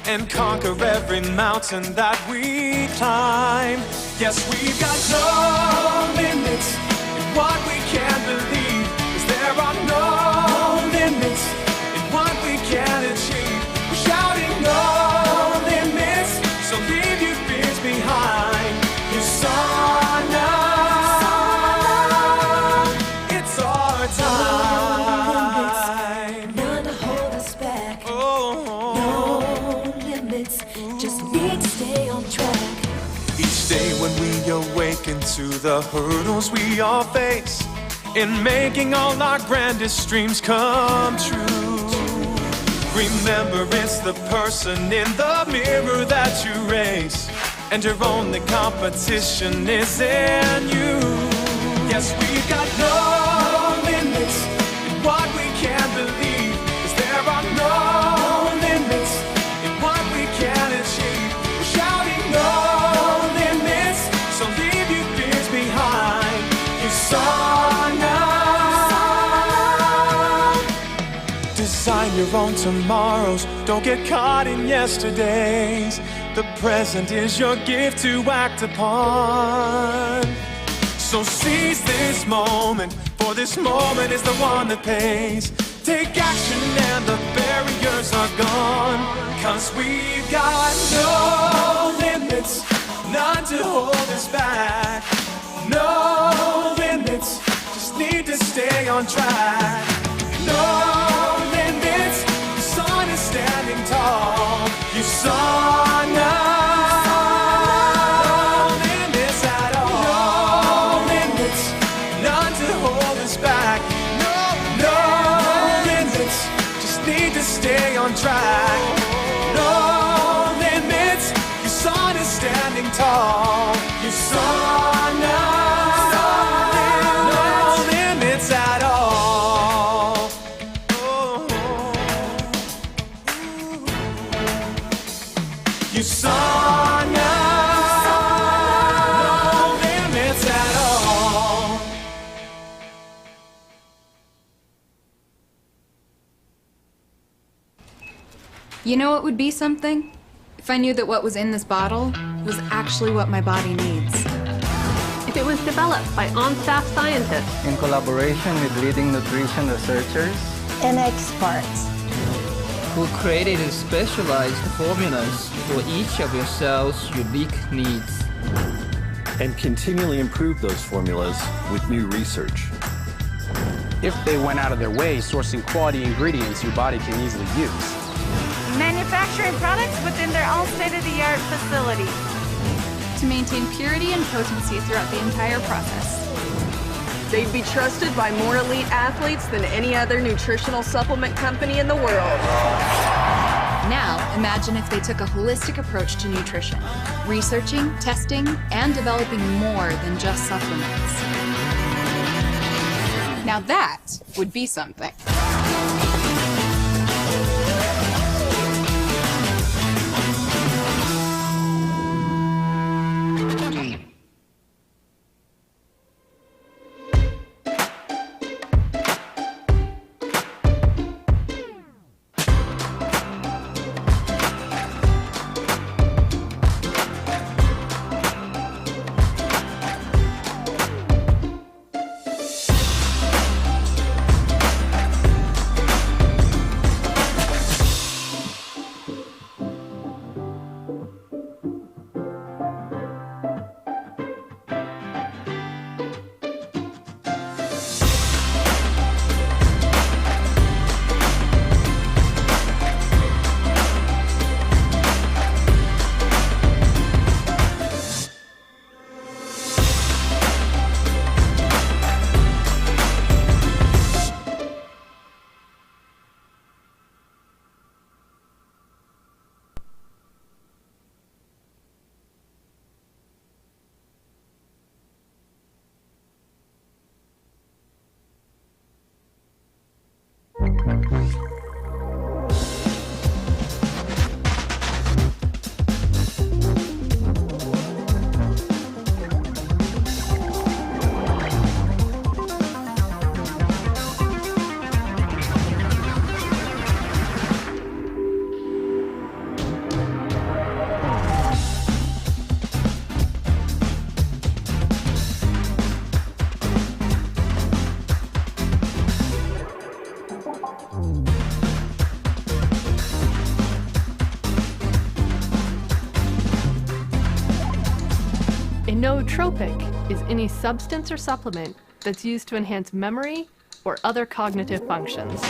and conquer every mountain that we climb. Yes, we've got no limits in what we can believe, 'cause there are no limits in what we can achieve. We're shouting no limits, so leave your fears behind. USANA, it's our time. None to hold us back. No limits, just need to stay on track. Each day when we awaken to the hurdles we all face, in making all our grandest dreams come true. Remember, it's the person in the mirror that you race, and your only competition is in you. Yes, we've got no limits in what we can believe, 'cause there are no limits in what we can achieve. We're shouting no limits, so leave your fears behind. USANA, design your own tomorrows, don't get caught in yesterdays. The present is your gift to act upon. So seize this moment, for this moment is the one that pays. Take action and the barriers are gone, 'cause we've got no limits, none to hold us back. No limits, just need to stay on track. No limits, the sun is standing tall. USANA, no limits at all. No limits, none to hold us back. No limits, just need to stay on track. No limits, your sun is standing tall. USANA, no limits at all. USANA, no limits at all. You know what would be something? If I knew that what was in this bottle was actually what my body needs. If it was developed by on-staff scientists in collaboration with leading nutrition researchers and experts who created specialized formulas for each of your cell's unique needs, and continually improve those formulas with new research. If they went out of their way sourcing quality ingredients your body can easily use. Manufacturing products within their own state-of-the-art facility. To maintain purity and potency throughout the entire process. They'd be trusted by more elite athletes than any other nutritional supplement company in the world. Now, imagine if they took a holistic approach to nutrition, researching, testing, and developing more than just supplements. Now that would be something. nootropic is any substance or supplement that's used to enhance memory or other cognitive functions.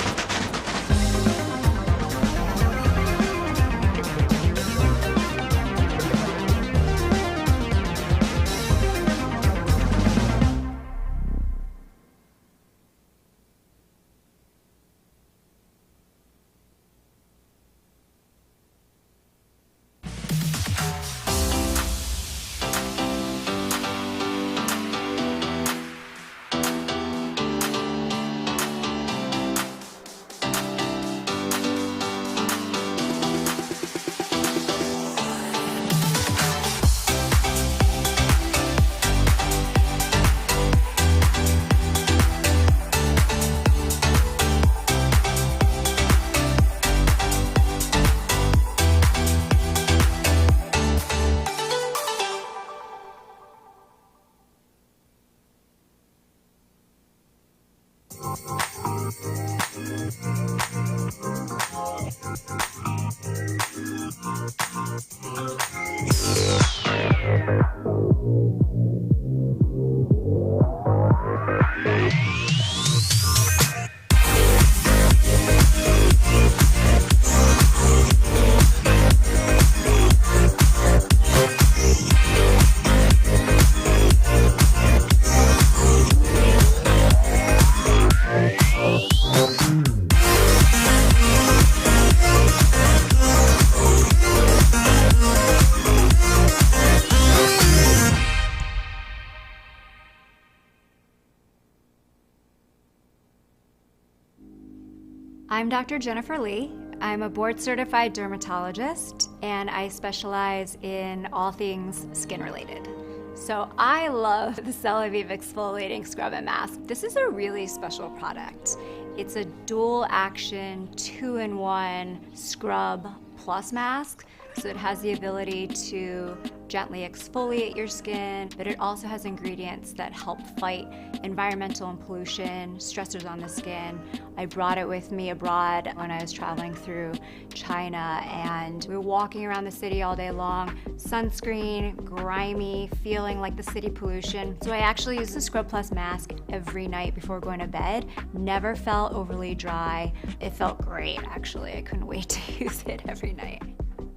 I'm Dr. Jennifer Lee. I'm a board-certified dermatologist, and I specialize in all things skin-related. So I love the Celavive Exfoliating Scrub and Mask. This is a really special product. It's a dual-action, 2-in-1 scrub plus mask. So it has the ability to gently exfoliate your skin, but it also has ingredients that help fight environmental and pollution, stressors on the skin. I brought it with me abroad when I was traveling through China, and we were walking around the city all day long, sunscreen, grimy, feeling like the city pollution. So I actually use the Scrub Plus mask every night before going to bed. Never felt overly dry. It felt great, actually. I couldn't wait to use it every night.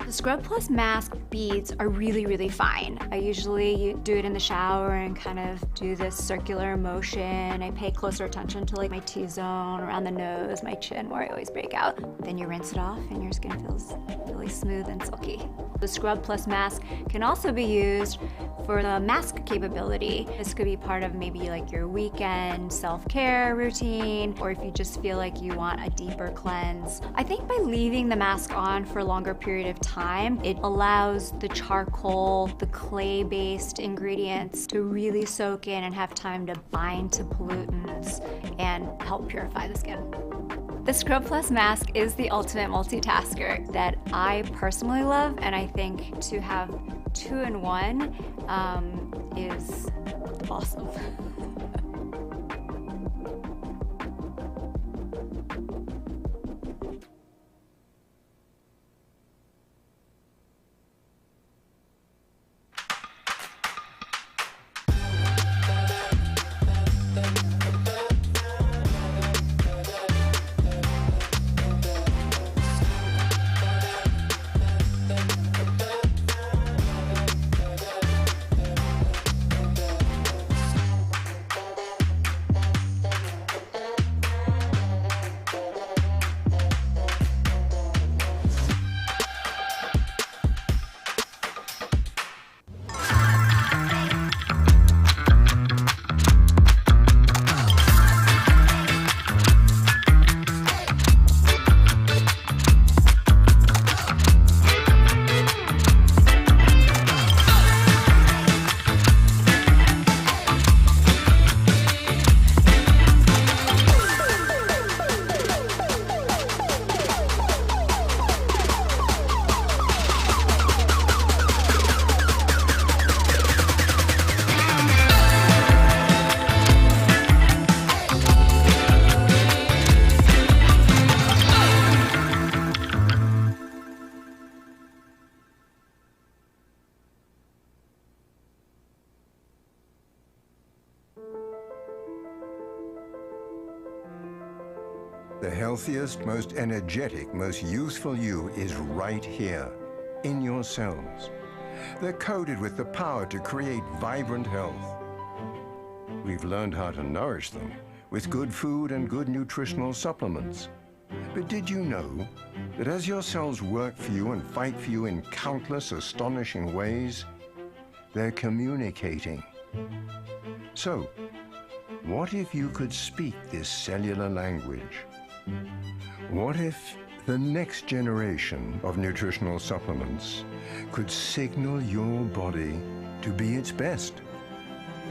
The Scrub Plus mask beads are really, really fine. I usually do it in the shower and kind of do this circular motion. I pay closer attention to like my T-zone, around the nose, my chin, where I always break out. Then you rinse it off and your skin feels really smooth and silky. The Scrub Plus mask can also be used for the mask capability. This could be part of maybe like your weekend self-care routine, or if you just feel like you want a deeper cleanse. I think by leaving the mask on for a longer period of time, it allows the charcoal, the clay-based ingredients to really soak in and have time to bind to pollutants and help purify the skin. The Scrub Plus mask is the ultimate multitasker that I personally love, and I think to have 2-in-1 is awesome. The healthiest, most energetic, most youthful you is right here, in your cells. They're coated with the power to create vibrant health. We've learned how to nourish them with good food and good nutritional supplements. But did you know that as your cells work for you and fight for you in countless astonishing ways, they're communicating? So, what if you could speak this cellular language? What if the next generation of nutritional supplements could signal your body to be its best?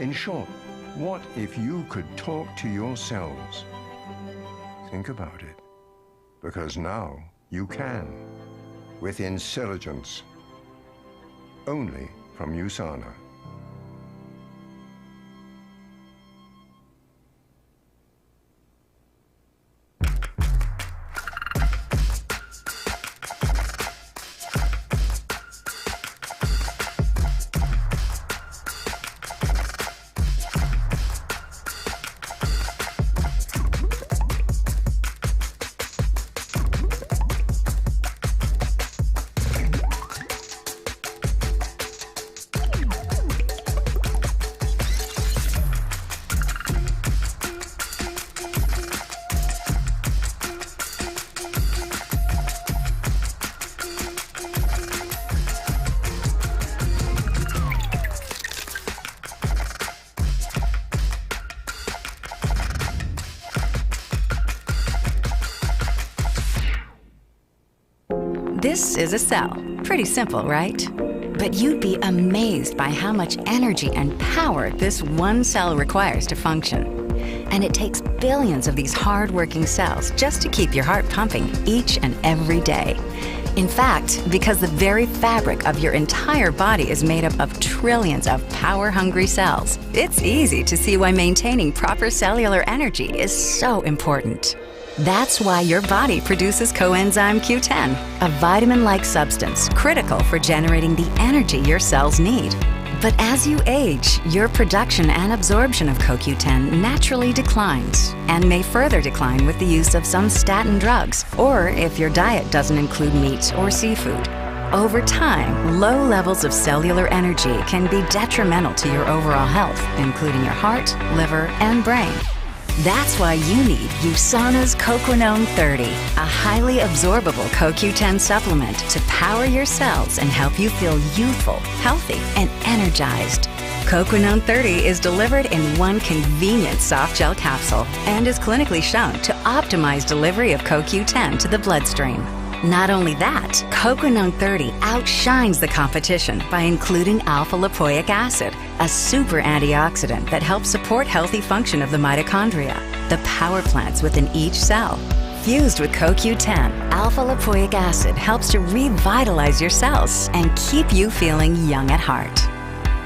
In short, what if you could talk to your cells? Think about it, because now you can, with intelligence, only from USANA. This is a cell. Pretty simple, right? But you'd be amazed by how much energy and power this one cell requires to function. And it takes billions of these hard-working cells just to keep your heart pumping each and every day. In fact, because the very fabric of your entire body is made up of trillions of power-hungry cells, it's easy to see why maintaining proper cellular energy is so important. That's why your body produces coenzyme Q10, a vitamin-like substance critical for generating the energy your cells need. But as you age, your production and absorption of CoQ10 naturally declines and may further decline with the use of some statin drugs or if your diet doesn't include meat or seafood. Over time, low levels of cellular energy can be detrimental to your overall health, including your heart, liver, and brain. That's why you need USANA's Coquinone 30, a highly absorbable CoQ10 supplement to power your cells and help you feel youthful, healthy, and energized. Coquinone 30 is delivered in one convenient soft gel capsule and is clinically shown to optimize delivery of CoQ10 to the bloodstream. Not only that, Coquinone 30 outshines the competition by including alpha-lipoic acid, a super antioxidant that helps support healthy function of the mitochondria, the power plants within each cell. Fused with CoQ10, alpha-lipoic acid helps to revitalize your cells and keep you feeling young at heart.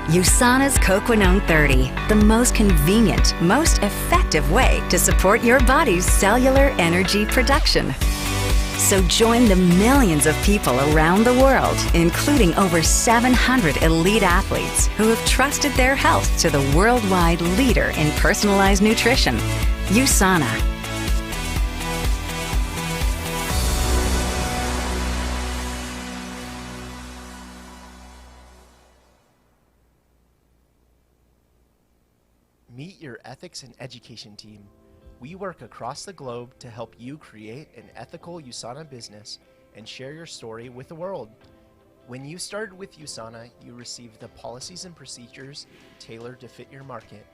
USANA's Coquinone 30, the most convenient, most effective way to support your body's cellular energy production. So join the millions of people around the world, including over 700 elite athletes who have trusted their health to the worldwide leader in personalized nutrition, USANA. Meet your ethics and education team. We work across the globe to help you create an ethical USANA business and share your story with the world. When you started with USANA, you received the policies and procedures tailored to fit your market.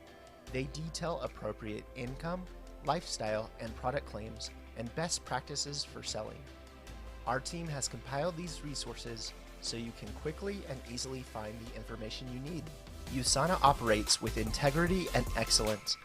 They detail appropriate income, lifestyle, and product claims and best practices for selling. Our team has compiled these resources so you can quickly and easily find the information you need. USANA operates with integrity and excellence,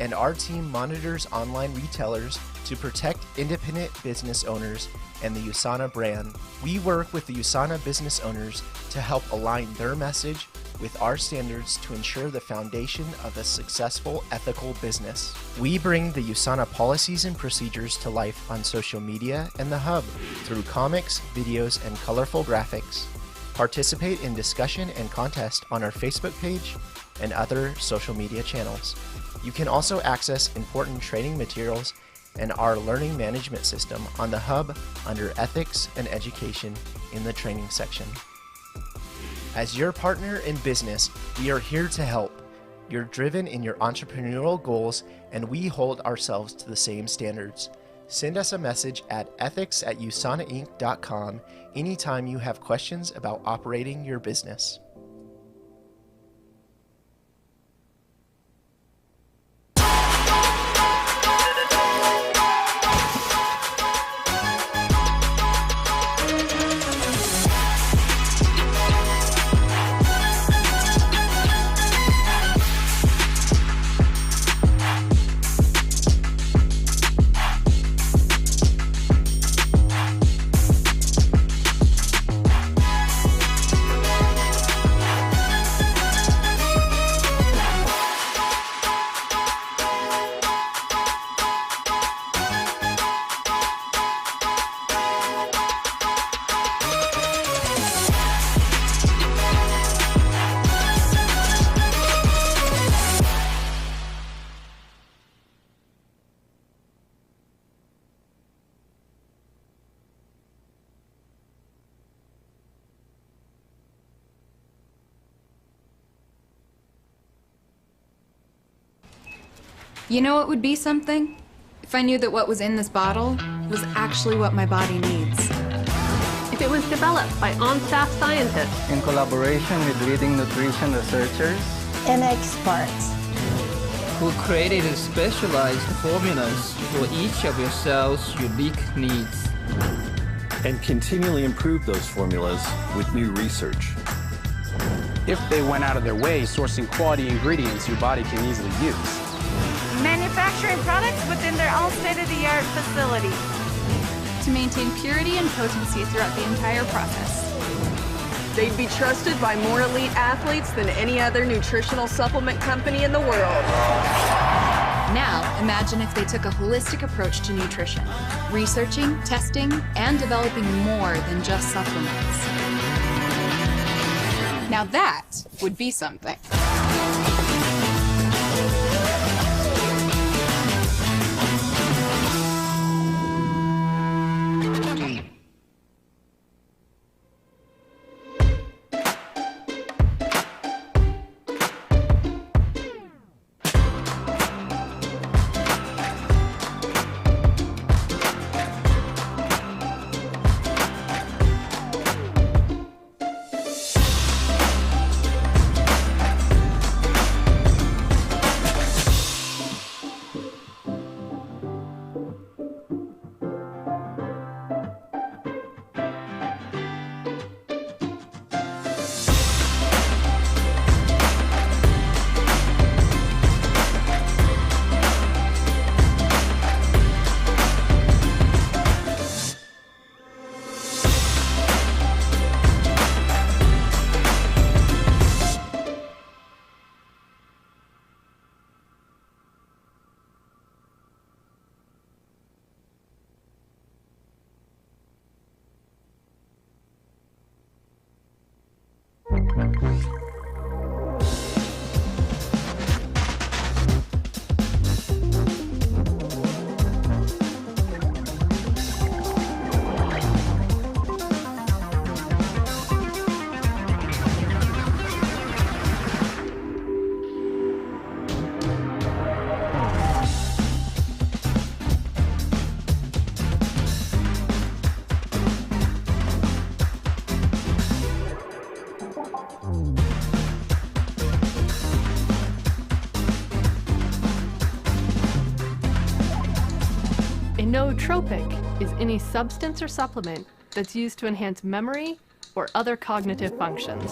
and our team monitors online retailers to protect independent business owners and the USANA brand. We work with the USANA business owners to help align their message with our standards to ensure the foundation of a successful ethical business. We bring the USANA policies and procedures to life on social media and the hub through comics, videos, and colorful graphics. Participate in discussion and contest on our Facebook page and other social media channels. You can also access important training materials and our learning management system on the hub under Ethics and Education in the training section. As your partner in business, we are here to help. You're driven in your entrepreneurial goals, and we hold ourselves to the same standards. Send us a message at ethics@usanainc.com anytime you have questions about operating your business. You know what would be something? If I knew that what was in this bottle was actually what my body needs. If it was developed by on-staff scientists in collaboration with leading nutrition researchers and experts who created specialized formulas for each of your cell's unique needs and continually improve those formulas with new research. If they went out of their way sourcing quality ingredients your body can easily use. Manufacturing products within their own state-of-the-art facility. To maintain purity and potency throughout the entire process. They'd be trusted by more elite athletes than any other nutritional supplement company in the world. Now, imagine if they took a holistic approach to nutrition, researching, testing, and developing more than just supplements. Now that would be something. A nootropic is any substance or supplement that's used to enhance memory or other cognitive functions.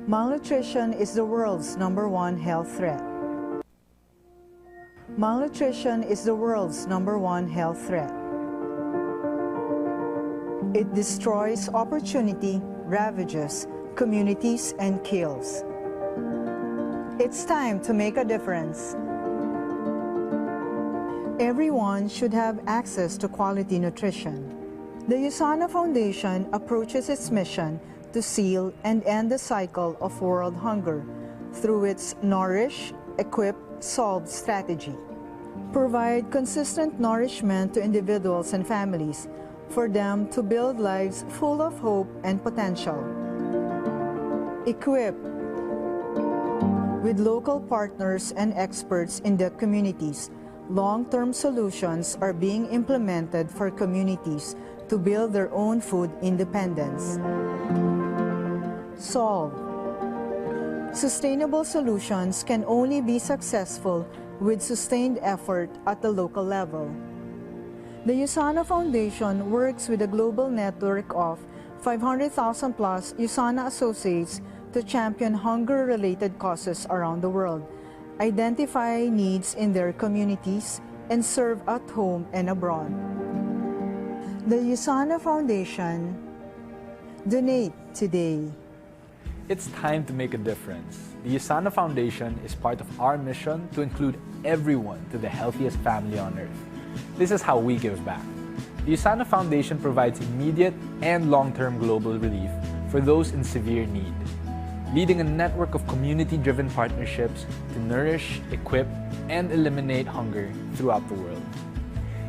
Malnutrition is the world's #1 health threat. Malnutrition is the world's #1 health threat. It destroys opportunity, ravages communities, and kills. It's time to make a difference. Everyone should have access to quality nutrition. The USANA Foundation approaches its mission to seal and end the cycle of world hunger through its Nourish, Equip, Solve strategy. Provide consistent nourishment to individuals and families for them to build lives full of hope and potential. Equip. With local partners and experts in the communities, long-term solutions are being implemented for communities to build their own food independence. Solve. Sustainable solutions can only be successful with sustained effort at the local level. The USANA Foundation works with a global network of 500,000 plus USANA associates to champion hunger-related causes around the world, identify needs in their communities, and serve at home and abroad. The USANA Foundation. Donate today. It's time to make a difference. The USANA Foundation is part of our mission to include everyone to the healthiest family on earth. This is how we give back. The USANA Foundation provides immediate and long-term global relief for those in severe need, leading a network of community-driven partnerships to nourish, equip, and eliminate hunger throughout the world.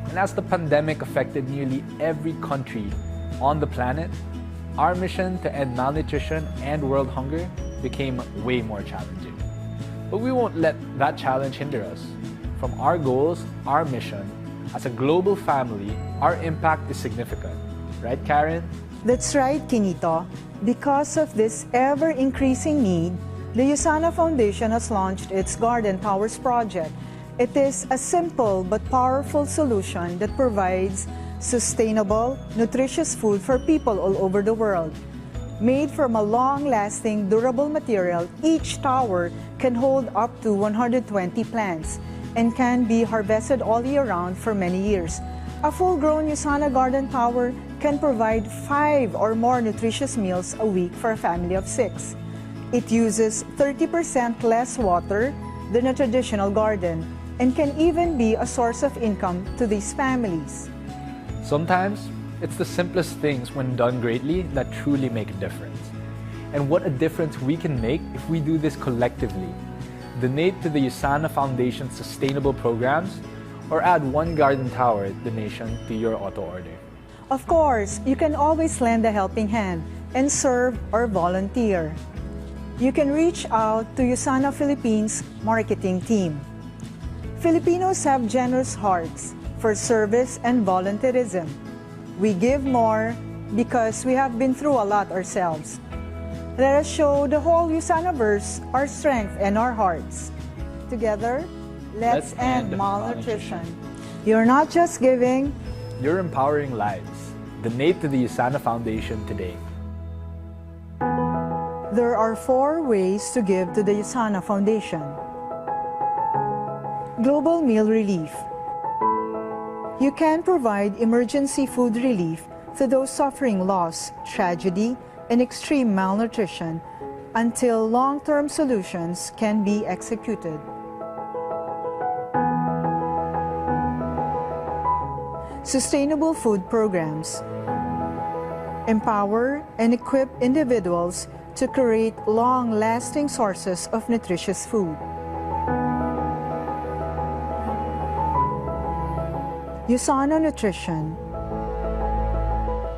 And as the pandemic affected nearly every country on the planet, our mission to end malnutrition and world hunger became way more challenging. But we won't let that challenge hinder us. From our goals, our mission, as a global family, our impact is significant. Right, Karen? That's right, Kinito. Because of this ever-increasing need, the USANA Foundation has launched its Garden Towers project. It is a simple but powerful solution that provides sustainable, nutritious food for people all over the world. Made from a long-lasting, durable material, each tower can hold up to 120 plants and can be harvested all year round for many years. A full-grown USANA garden tower can provide 5 or more nutritious meals a week for a family of 6. It uses 30% less water than a traditional garden and can even be a source of income to these families. Sometimes, it's the simplest things when done greatly that truly make a difference. And what a difference we can make if we do this collectively. Donate to the USANA Foundation's sustainable programs or add 1 garden tower donation to your auto order. Of course, you can always lend a helping hand and serve or volunteer. You can reach out to USANA Philippines marketing team. Filipinos have generous hearts for service and volunteerism. We give more because we have been through a lot ourselves. Let us show the whole USANA-verse our strength and our hearts. Together, let's end malnutrition. You're not just giving, you're empowering lives. Donate to the USANA Foundation today. There are 4 ways to give to the USANA Foundation. Global Meal Relief. You can provide emergency food relief to those suffering loss, tragedy, and extreme malnutrition until long-term solutions can be executed. Sustainable food programs. Empower and equip individuals to create long-lasting sources of nutritious food. USANA Nutrition.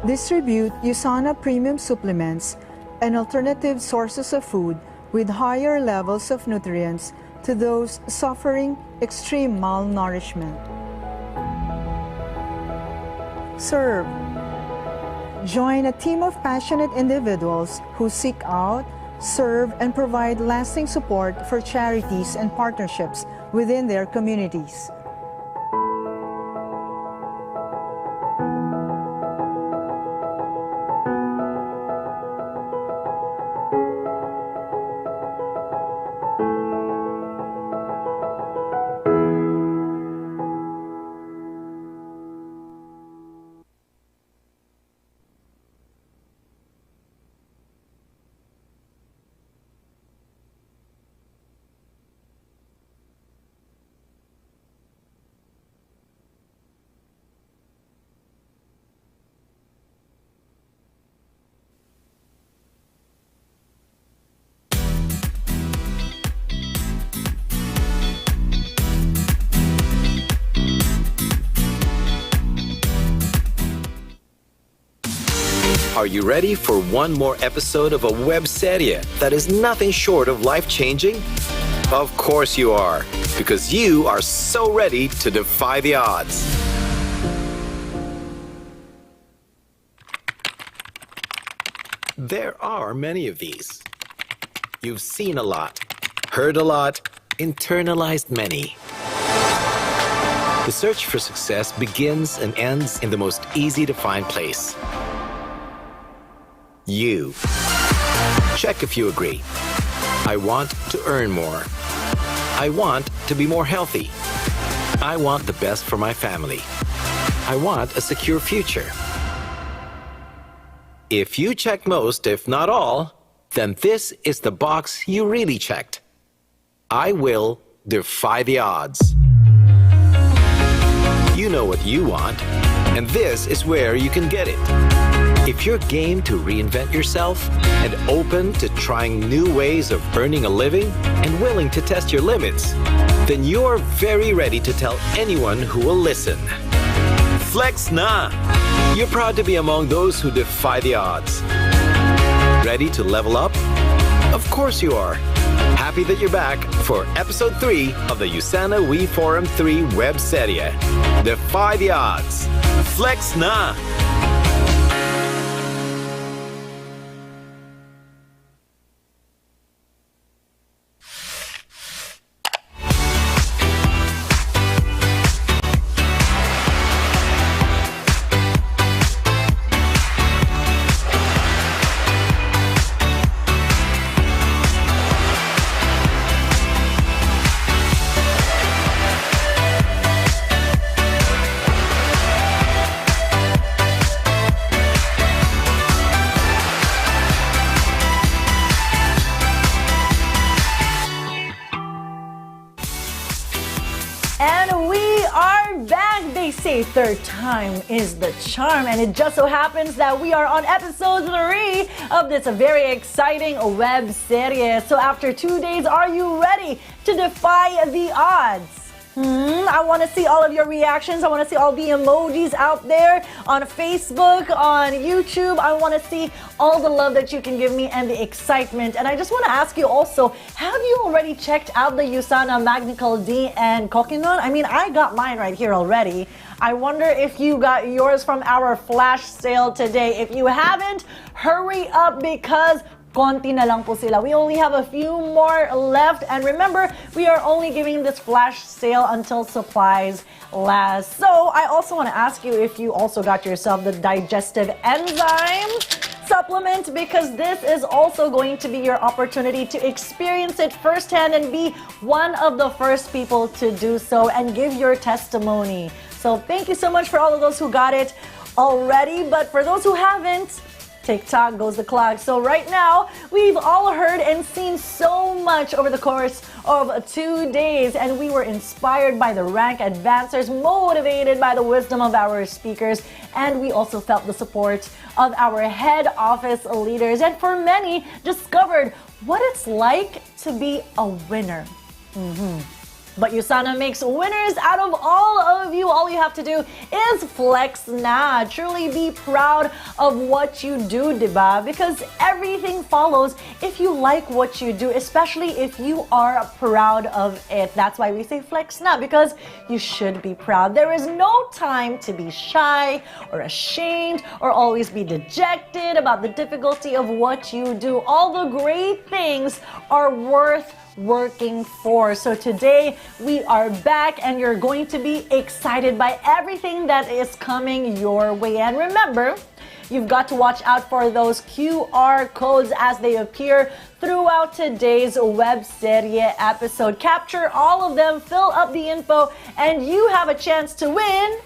Distribute USANA premium supplements and alternative sources of food with higher levels of nutrients to those suffering extreme malnourishment. Serve. Join a team of passionate individuals who seek out, serve, and provide lasting support for charities and partnerships within their communities. Are you ready for one more episode of a web Serye that is nothing short of life-changing? Of course you are, because you are so ready to defy the odds. There are many of these. You've seen a lot, heard a lot, internalized many. The search for success begins and ends in the most easy-to-find place. You. Check if you agree. I want to earn more. I want to be more healthy. I want the best for my family. I want a secure future. If you check most, if not all, then this is the box you really checked. I will defy the odds. You know what you want, and this is where you can get it. If you're game to reinvent yourself and open to trying new ways of earning a living and willing to test your limits, then you're very ready to tell anyone who will listen. Flex na! You're proud to be among those who defy the odds. Ready to level up? Of course you are. Happy that you're back for episode 3 of the USANA We Forum 3 web Serye. Defy the odds. Flex na! Third time is the charm, and it just so happens that we are on episode 3 of this very exciting web series. So after 2 days, are you ready to defy the odds? I want to see all of your reactions. I want to see all the emojis out there on Facebook, on YouTube. I want to see all the love that you can give me and the excitement. And I just want to ask you also, have you already checked out the USANA Magnical D and Kokinon? I mean, I got mine right here already. I wonder if you got yours from our flash sale today. If you haven't, hurry up because konti na lang po sila. We only have a few more left. And remember, we are only giving this flash sale until supplies last. So I also want to ask you if you also got yourself the digestive enzyme. supplement because this is also going to be your opportunity to experience it firsthand and be one of the first people to do so and give your testimony. So thank you so much for all of those who got it already, but for those who haven't, TikTok goes the clock. So right now, we've all heard and seen so much over the course of 2 days, and we were inspired by the rank advancers, motivated by the wisdom of our speakers, and we also felt the support of our head office leaders, and for many, discovered what it's like to be a winner. But USANA makes winners out of all of you. All you have to do is flex na. Truly be proud of what you do, diba? Because everything follows if you like what you do, especially if you are proud of it. That's why we say flex na, because you should be proud. There is no time to be shy or ashamed or always be dejected about the difficulty of what you do. All the great things are worth working for. So today we are back and you're going to be excited by everything that is coming your way. And remember, you've got to watch out for those QR codes as they appear throughout today's web Serye episode. Capture all of them, fill up the info, and you have a chance to win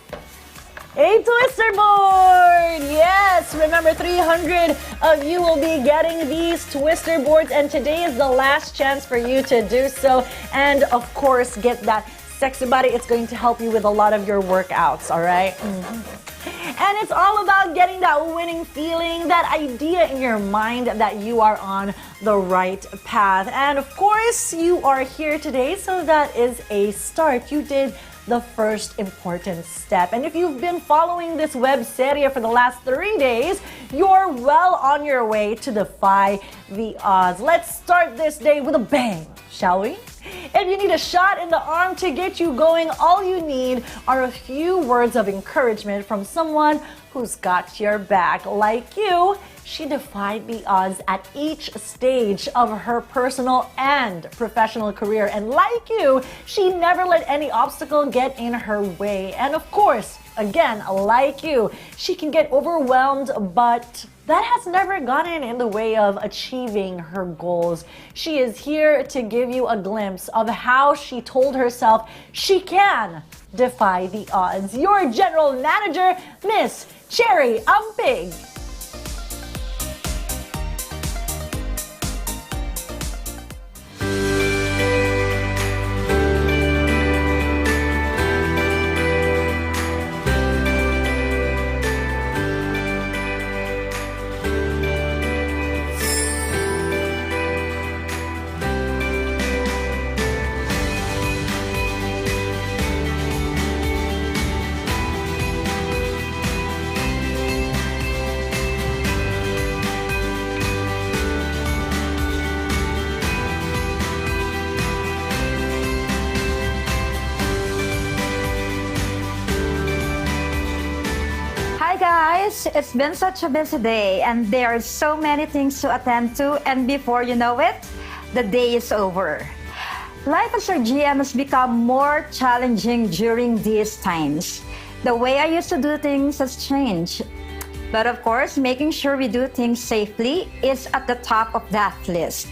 a twister board! Yes! Remember, 300 of you will be getting these twister boards, and today is the last chance for you to do so. And of course, get that sexy body. It's going to help you with a lot of your workouts, all right? And it's all about getting that winning feeling, that idea in your mind that you are on the right path. And of course, you are here today, so that is a start. You did the first important step. And if you've been following this web series for the last 3 days, you're well on your way to defy the odds. Let's start this day with a bang, shall we? If you need a shot in the arm to get you going, all you need are a few words of encouragement from someone who's got your back. Like you, she defied the odds at each stage of her personal and professional career. And like you, she never let any obstacle get in her way. And of course, again, like you, she can get overwhelmed, but that has never gotten in the way of achieving her goals. She is here to give you a glimpse of how she told herself she can defy the odds. Your general manager, Miss Cherry Ampig. It's been such a busy day and there are so many things to attend to, and before you know it, the day is over. Life as a GM has become more challenging during these times. The way I used to do things has changed. But of course, making sure we do things safely is at the top of that list.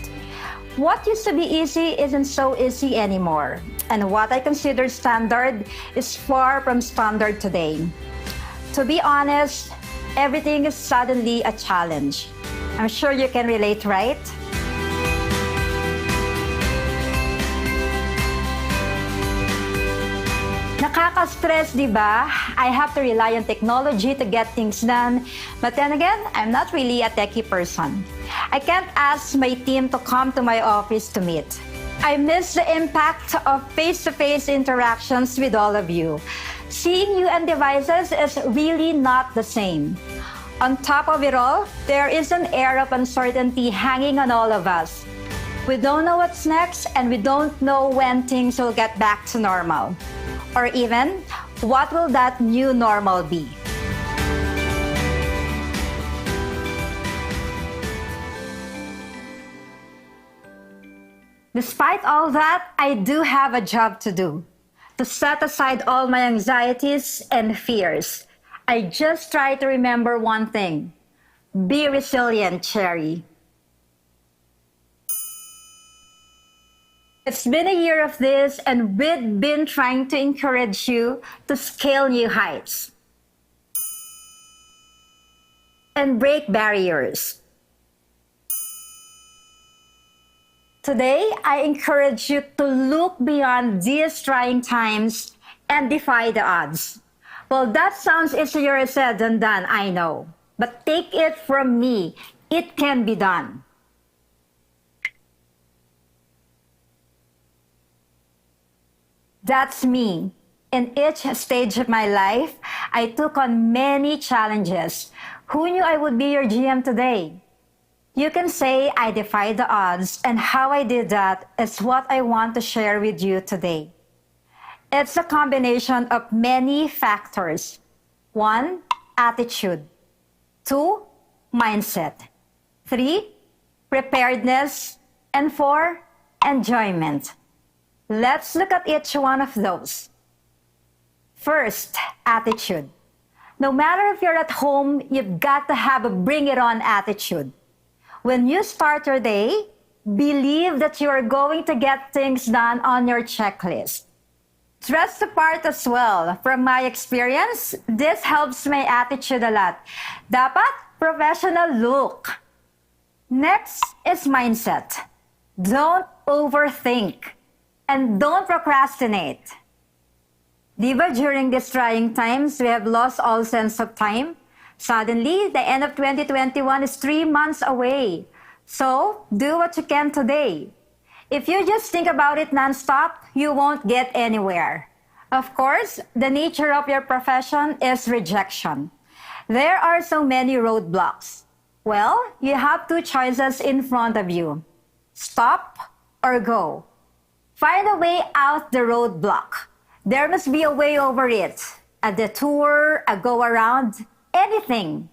What used to be easy isn't so easy anymore. And what I considered standard is far from standard today. To be honest, everything is suddenly a challenge. I'm sure you can relate, right? Nakaka-stress, di ba? I have to rely on technology to get things done. But then again, I'm not really a techie person. I can't ask my team to come to my office to meet. I miss the impact of face-to-face interactions with all of you. Seeing you on devices is really not the same. On top of it all, there is an air of uncertainty hanging on all of us. We don't know what's next, and we don't know when things will get back to normal. Or even, what will that new normal be? Despite all that, I do have a job to do. To set aside all my anxieties and fears, I just try to remember one thing. Be resilient, Cherry. It's been a year of this, and we've been trying to encourage you to scale new heights and break barriers. Today, I encourage you to look beyond these trying times and defy the odds. Well, that sounds easier said than done, I know. But take it from me, it can be done. That's me. In each stage of my life, I took on many challenges. Who knew I would be your GM today? You can say I defied the odds, and how I did that is what I want to share with you today. It's a combination of many factors. 1, attitude. 2, mindset. 3, preparedness. And 4, enjoyment. Let's look at each one of those. First, attitude. No matter if you're at home, you've got to have a bring it on attitude. When you start your day, believe that you are going to get things done on your checklist. Dress the part as well. From my experience, this helps my attitude a lot. Dapat professional look. Next is mindset. Don't overthink. And don't procrastinate. Diba, during these trying times, we have lost all sense of time. Suddenly, the end of 2021 is 3 months away. So, do what you can today. If you just think about it nonstop, you won't get anywhere. Of course, the nature of your profession is rejection. There are so many roadblocks. Well, you have 2 choices in front of you. Stop or go. Find a way out the roadblock. There must be a way over it. A detour, a go around, anything.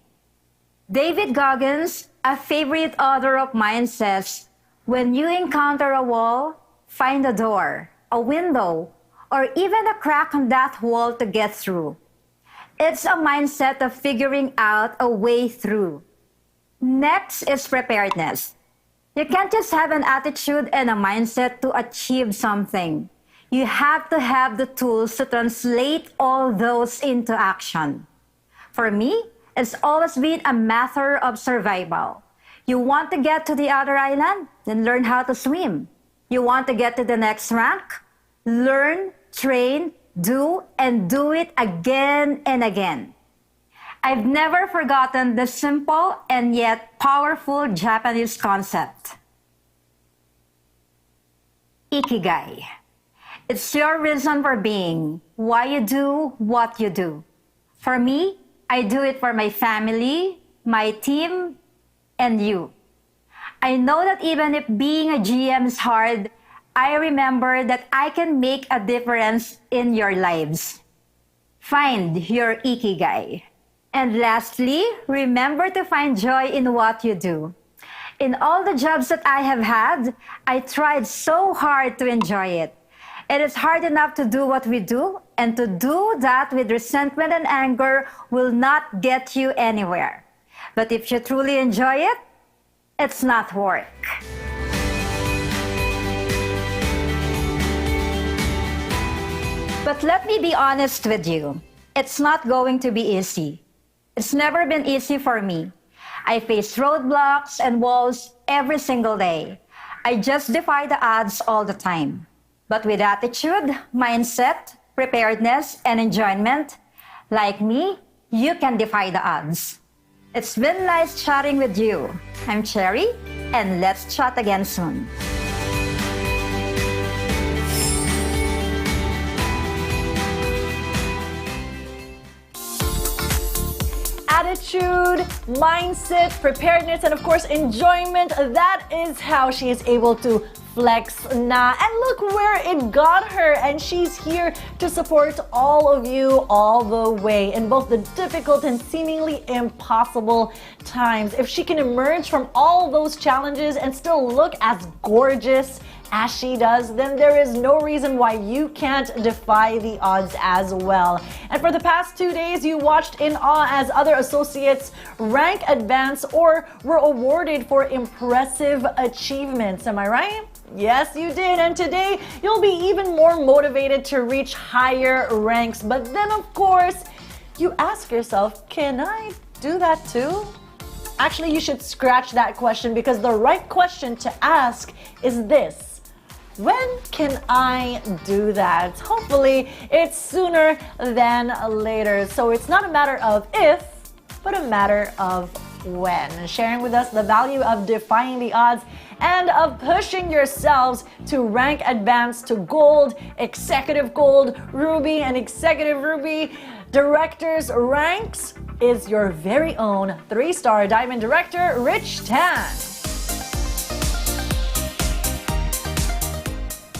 David Goggins, a favorite author of mine, says, when you encounter a wall, find a door, a window, or even a crack on that wall to get through. It's a mindset of figuring out a way through. Next is preparedness. You can't just have an attitude and a mindset to achieve something. You have to have the tools to translate all those into action. For me, it's always been a matter of survival. You want to get to the other island? Then learn how to swim. You want to get to the next rank? Learn, train, do, and do it again and again. I've never forgotten the simple and yet powerful Japanese concept. Ikigai. It's your reason for being, why you do what you do. For me, I do it for my family, my team, and you. I know that even if being a GM is hard, I remember that I can make a difference in your lives. Find your Ikigai. And lastly, remember to find joy in what you do. In all the jobs that I have had, I tried so hard to enjoy it. It is hard enough to do what we do, and to do that with resentment and anger will not get you anywhere. But if you truly enjoy it, it's not work. But let me be honest with you. It's not going to be easy. It's never been easy for me. I face roadblocks and walls every single day. I just defy the odds all the time. But with attitude, mindset, preparedness, and enjoyment, like me, you can defy the odds. It's been nice chatting with you. I'm Cherry, and let's chat again soon. Attitude, mindset, preparedness, and of course enjoyment. That is how she is able to flex na. And look where it got her. And she's here to support all of you all the way in both the difficult and seemingly impossible times. If she can emerge from all those challenges and still look as gorgeous as she does, then there is no reason why you can't defy the odds as well. And for the past 2 days, you watched in awe as other associates rank, advance, or were awarded for impressive achievements. Am I right? Yes, you did. And today, you'll be even more motivated to reach higher ranks. But then, of course, you ask yourself, can I do that too? Actually, you should scratch that question, because the right question to ask is this: when can I do that? Hopefully, it's sooner than later. So it's not a matter of if, but a matter of when. Sharing with us the value of defying the odds and of pushing yourselves to rank, advance to gold, executive gold, ruby, and executive ruby directors ranks is your very own 3-star diamond director, Rich Tan.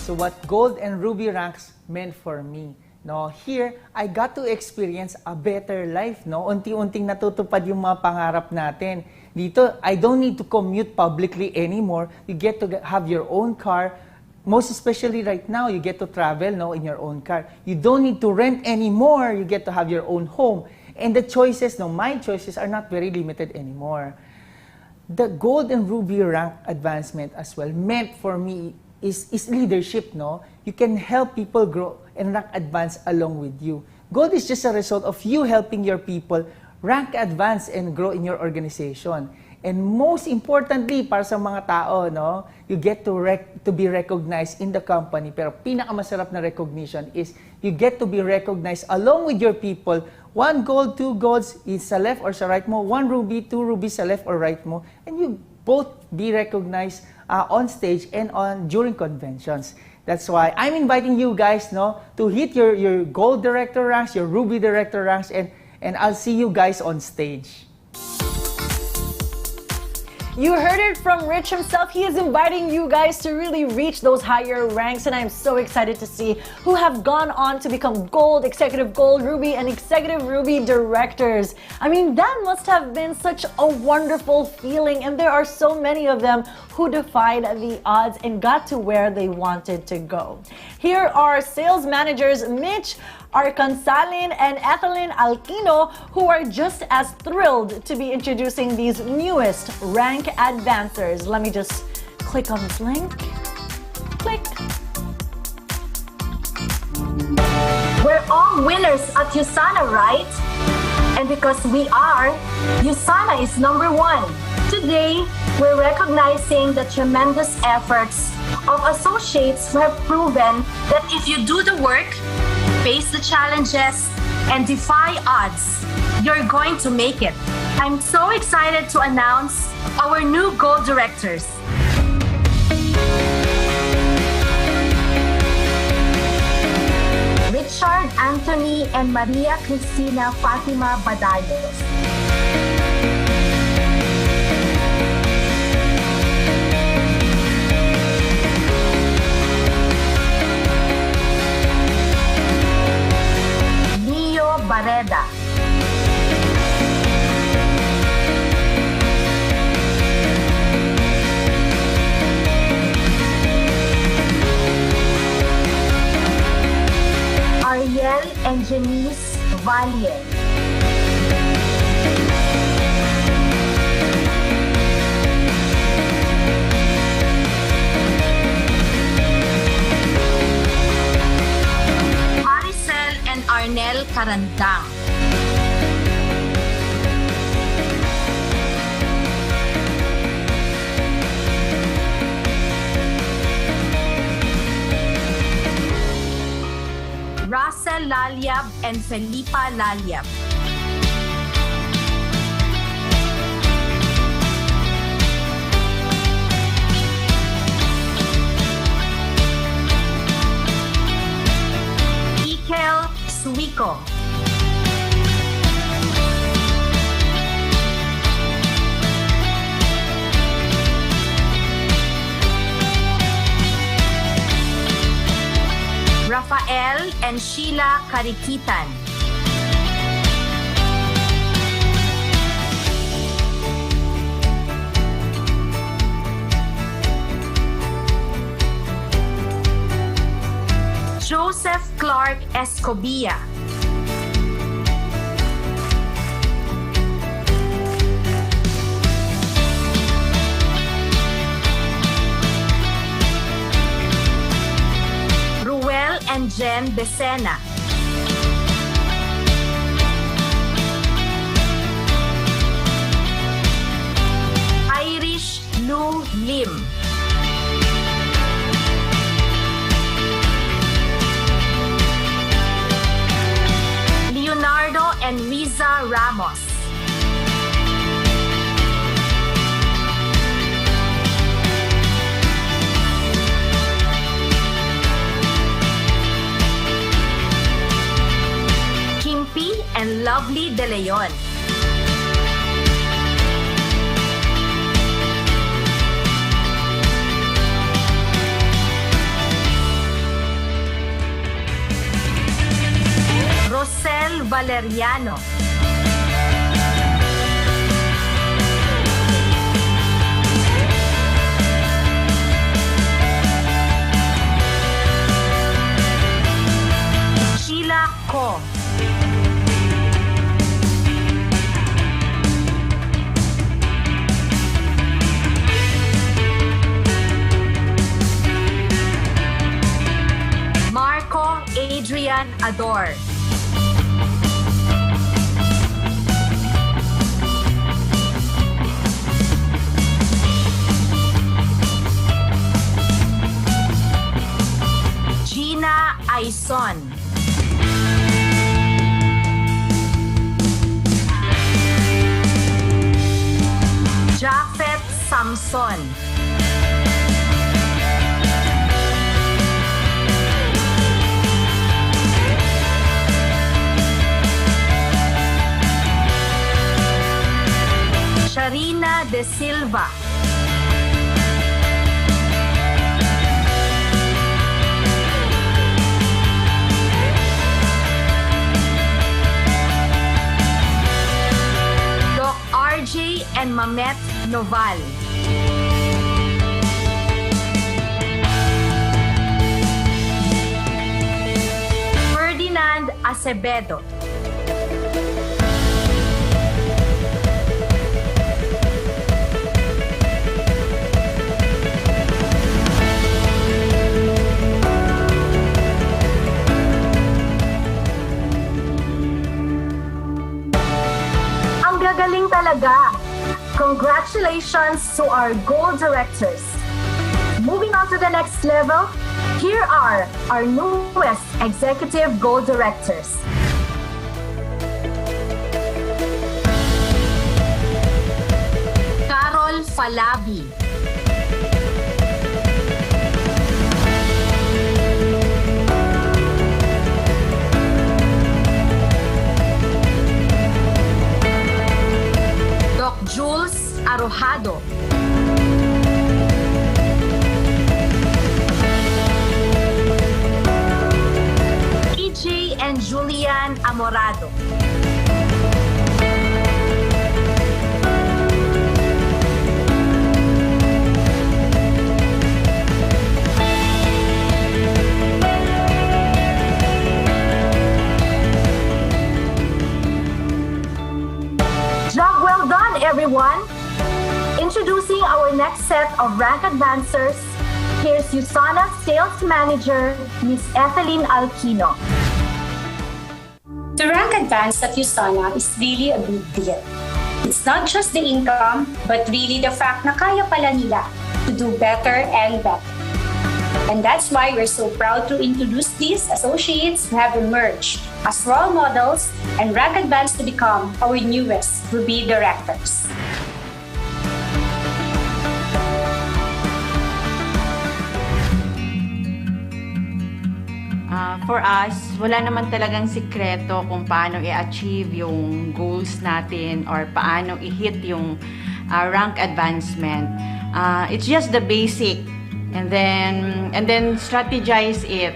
So what gold and ruby ranks meant for me, no? Here, I got to experience a better life, no? Unti-unting natutupad yung mga pangarap natin. Dito, I don't need to commute publicly anymore. You get to have your own car. Most especially right now, you get to travel, no, in your own car. You don't need to rent anymore. You get to have your own home. And the choices, no, my choices are not very limited anymore. The gold and ruby rank advancement as well meant for me is leadership, no? You can help people grow and rank advance along with you. Gold is just a result of you helping your people rank advance and grow in your organization. And most importantly, para sa mga tao, no, you get to be recognized in the company. Pero pinakamasarap na recognition is you get to be recognized along with your people. 1 gold, 2 golds is sa left or sa right mo. 1 ruby, 2 rubies sa left or right mo. And you both be recognized on stage and during conventions. That's why I'm inviting you guys, no, to hit your gold director ranks, your ruby director ranks, and I'll see you guys on stage. You heard it from Rich himself. He is inviting you guys to really reach those higher ranks, and I'm so excited to see who have gone on to become gold, executive gold, ruby, and executive ruby directors. I mean, that must have been such a wonderful feeling, and there are so many of them who defied the odds and got to where they wanted to go. Here are sales managers Mitch Arcansalin and Ethelyn Alquino, who are just as thrilled to be introducing these newest rank advancers. Let me just click on this link. Click. We're all winners at USANA, right? And because we are, USANA is #1. Today, we're recognizing the tremendous efforts of associates who have proven that if you do the work, face the challenges, and defy odds, you're going to make it. I'm so excited to announce our new gold directors. Richard Anthony and Maria Cristina Fatima Badayos. Bareda. Ariel and Janice Valier. Arnel Carandang. Russell Laliab and Felipa Laliab. Suiko. Rafael and Sheila Karikitan. Joseph Clark Escobia. Ruel and Jen Becena. Irish Lou Lim. Leonardo and Riza Ramos. Kimpi and Lovely De Leon. Rosel Valeriano. Sheila Ko. Marco Adrian Ador. Gina Aison. Jafet Samson. Sharina De Silva. Doc RJ and Mamet Noval. Ferdinand Acevedo. Galing talaga! Congratulations to our goal directors! Moving on to the next level, here are our newest executive goal directors. Carol Falabi. Jules Arojado. EJ and Julian Amorado. Job well done, everyone! Introducing our next set of rank advancers, here's USANA Sales Manager, Ms. Etheline Alquino. To rank advance at USANA is really a big deal. It's not just the income, but really the fact na kaya pala nila to do better and better. And that's why we're so proud to introduce these associates who have emerged as role models and rank advanced to become our newest Ruby directors. For us, wala naman talagang sikreto kung paano i-achieve yung goals natin or paano i-hit yung rank advancement. It's just the basic, and then strategize it.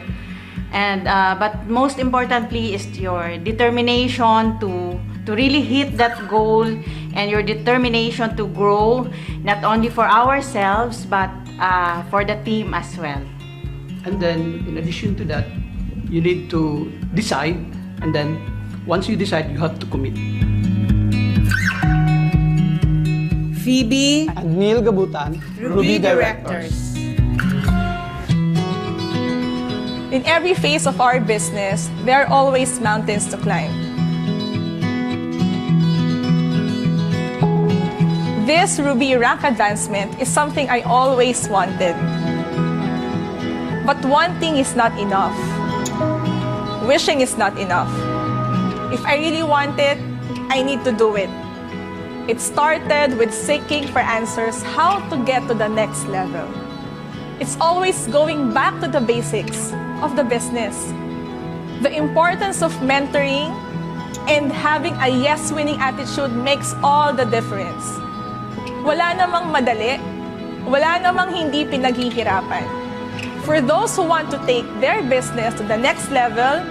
And but most importantly is your determination to really hit that goal, and your determination to grow not only for ourselves but for the team as well. And then in addition to that, you need to decide, and then once you decide, you have to commit. Phoebe and Neil Gabutan, Ruby Directors. In every phase of our business, there are always mountains to climb. This Ruby rank advancement is something I always wanted. But wanting is not enough. Wishing is not enough. If I really want it, I need to do it. It started with seeking for answers how to get to the next level. It's always going back to the basics of the business. The importance of mentoring and having a yes-winning attitude makes all the difference. Wala namang madali, wala namang hindi pinaghihirapan. For those who want to take their business to the next level,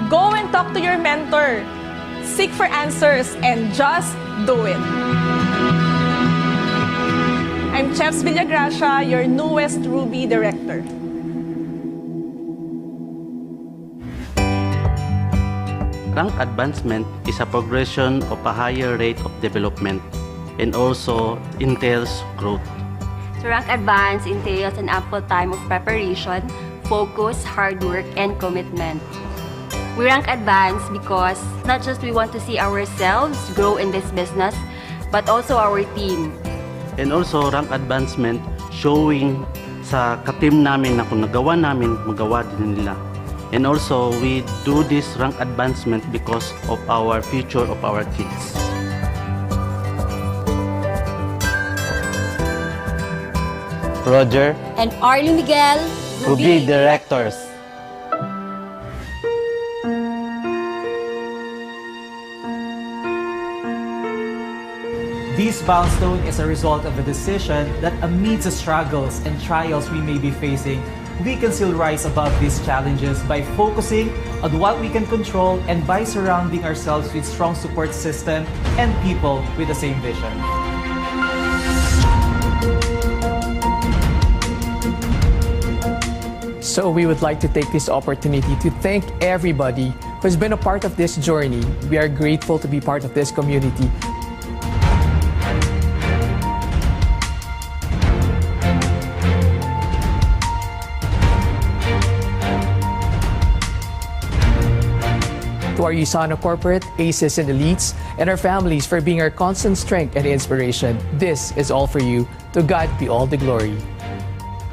go and talk to your mentor. Seek for answers and just do it. I'm Chefs Villagracia, your newest Ruby Director. Rank advancement is a progression of a higher rate of development and also entails growth. So rank advance entails an ample time of preparation, focus, hard work, and commitment. We rank advance because not just we want to see ourselves grow in this business, but also our team. And also rank advancement showing sa ka-team namin na kung nagawa namin, magawa din nila. And also we do this rank advancement because of our future of our kids. Roger and Arlie Miguel, Ruby Directors. This milestone is a result of a decision that amidst the struggles and trials we may be facing, we can still rise above these challenges by focusing on what we can control and by surrounding ourselves with strong support system and people with the same vision. So we would like to take this opportunity to thank everybody who has been a part of this journey. We are grateful to be part of this community. To our USANA corporate, aces and elites, and our families for being our constant strength and inspiration. This is all for you. To God be all the glory.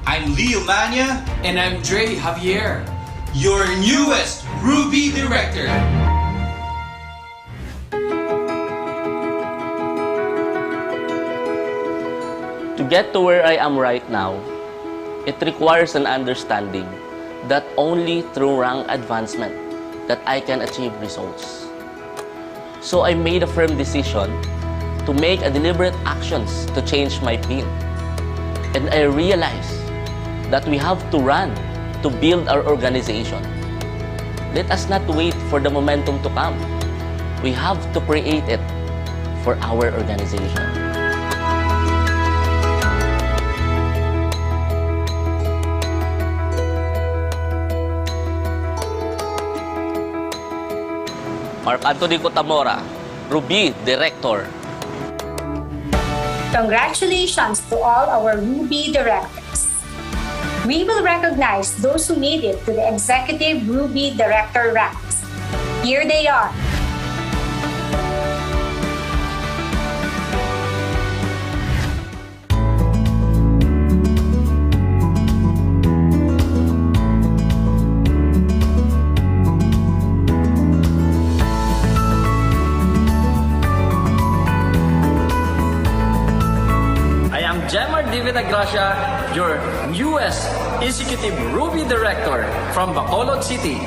I'm Leo Mania. And I'm Dre Javier, your newest Ruby Director. To get to where I am right now, it requires an understanding that only through rank advancement that I can achieve results. So I made a firm decision to make a deliberate actions to change my pin. And I realized that we have to run to build our organization. Let us not wait for the momentum to come. We have to create it for our organization. Mark Anthony Cotamora, Ruby Director. Congratulations to all our Ruby Directors. We will recognize those who made it to the Executive Ruby Director ranks. Here they are. Gracia, your newest Executive Ruby Director from Bacolod City.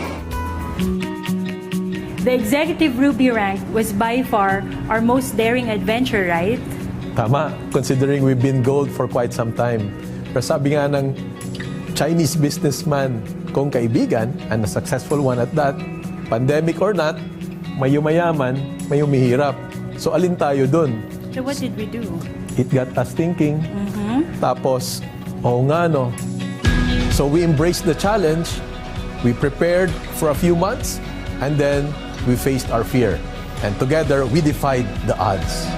The Executive Ruby rank was by far our most daring adventure, right? Tama, considering we've been gold for quite some time. Pero sabi nga ng Chinese businessman kong kaibigan, and a successful one at that, pandemic or not, may yumayaman, may humihirap. So alin tayo dun? So what did we do? It got us thinking. Tapos, oo nga no. So we embraced the challenge We prepared for a few months, and then we faced our fear. And together, we defied the odds.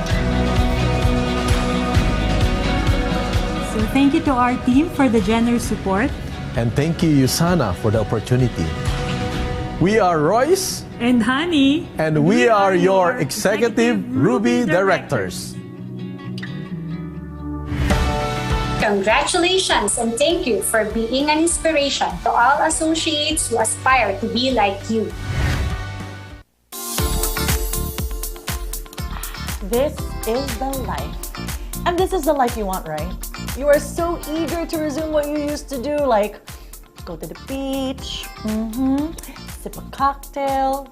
So thank you to our team for the generous support. And thank you, USANA, for the opportunity. We are Royce And Honey. and we are your Executive Ruby Directors. Congratulations and thank you for being an inspiration to all associates who aspire to be like you. This is the life. And this is the life you want, right? You are so eager to resume what you used to do, like go to the beach, sip a cocktail,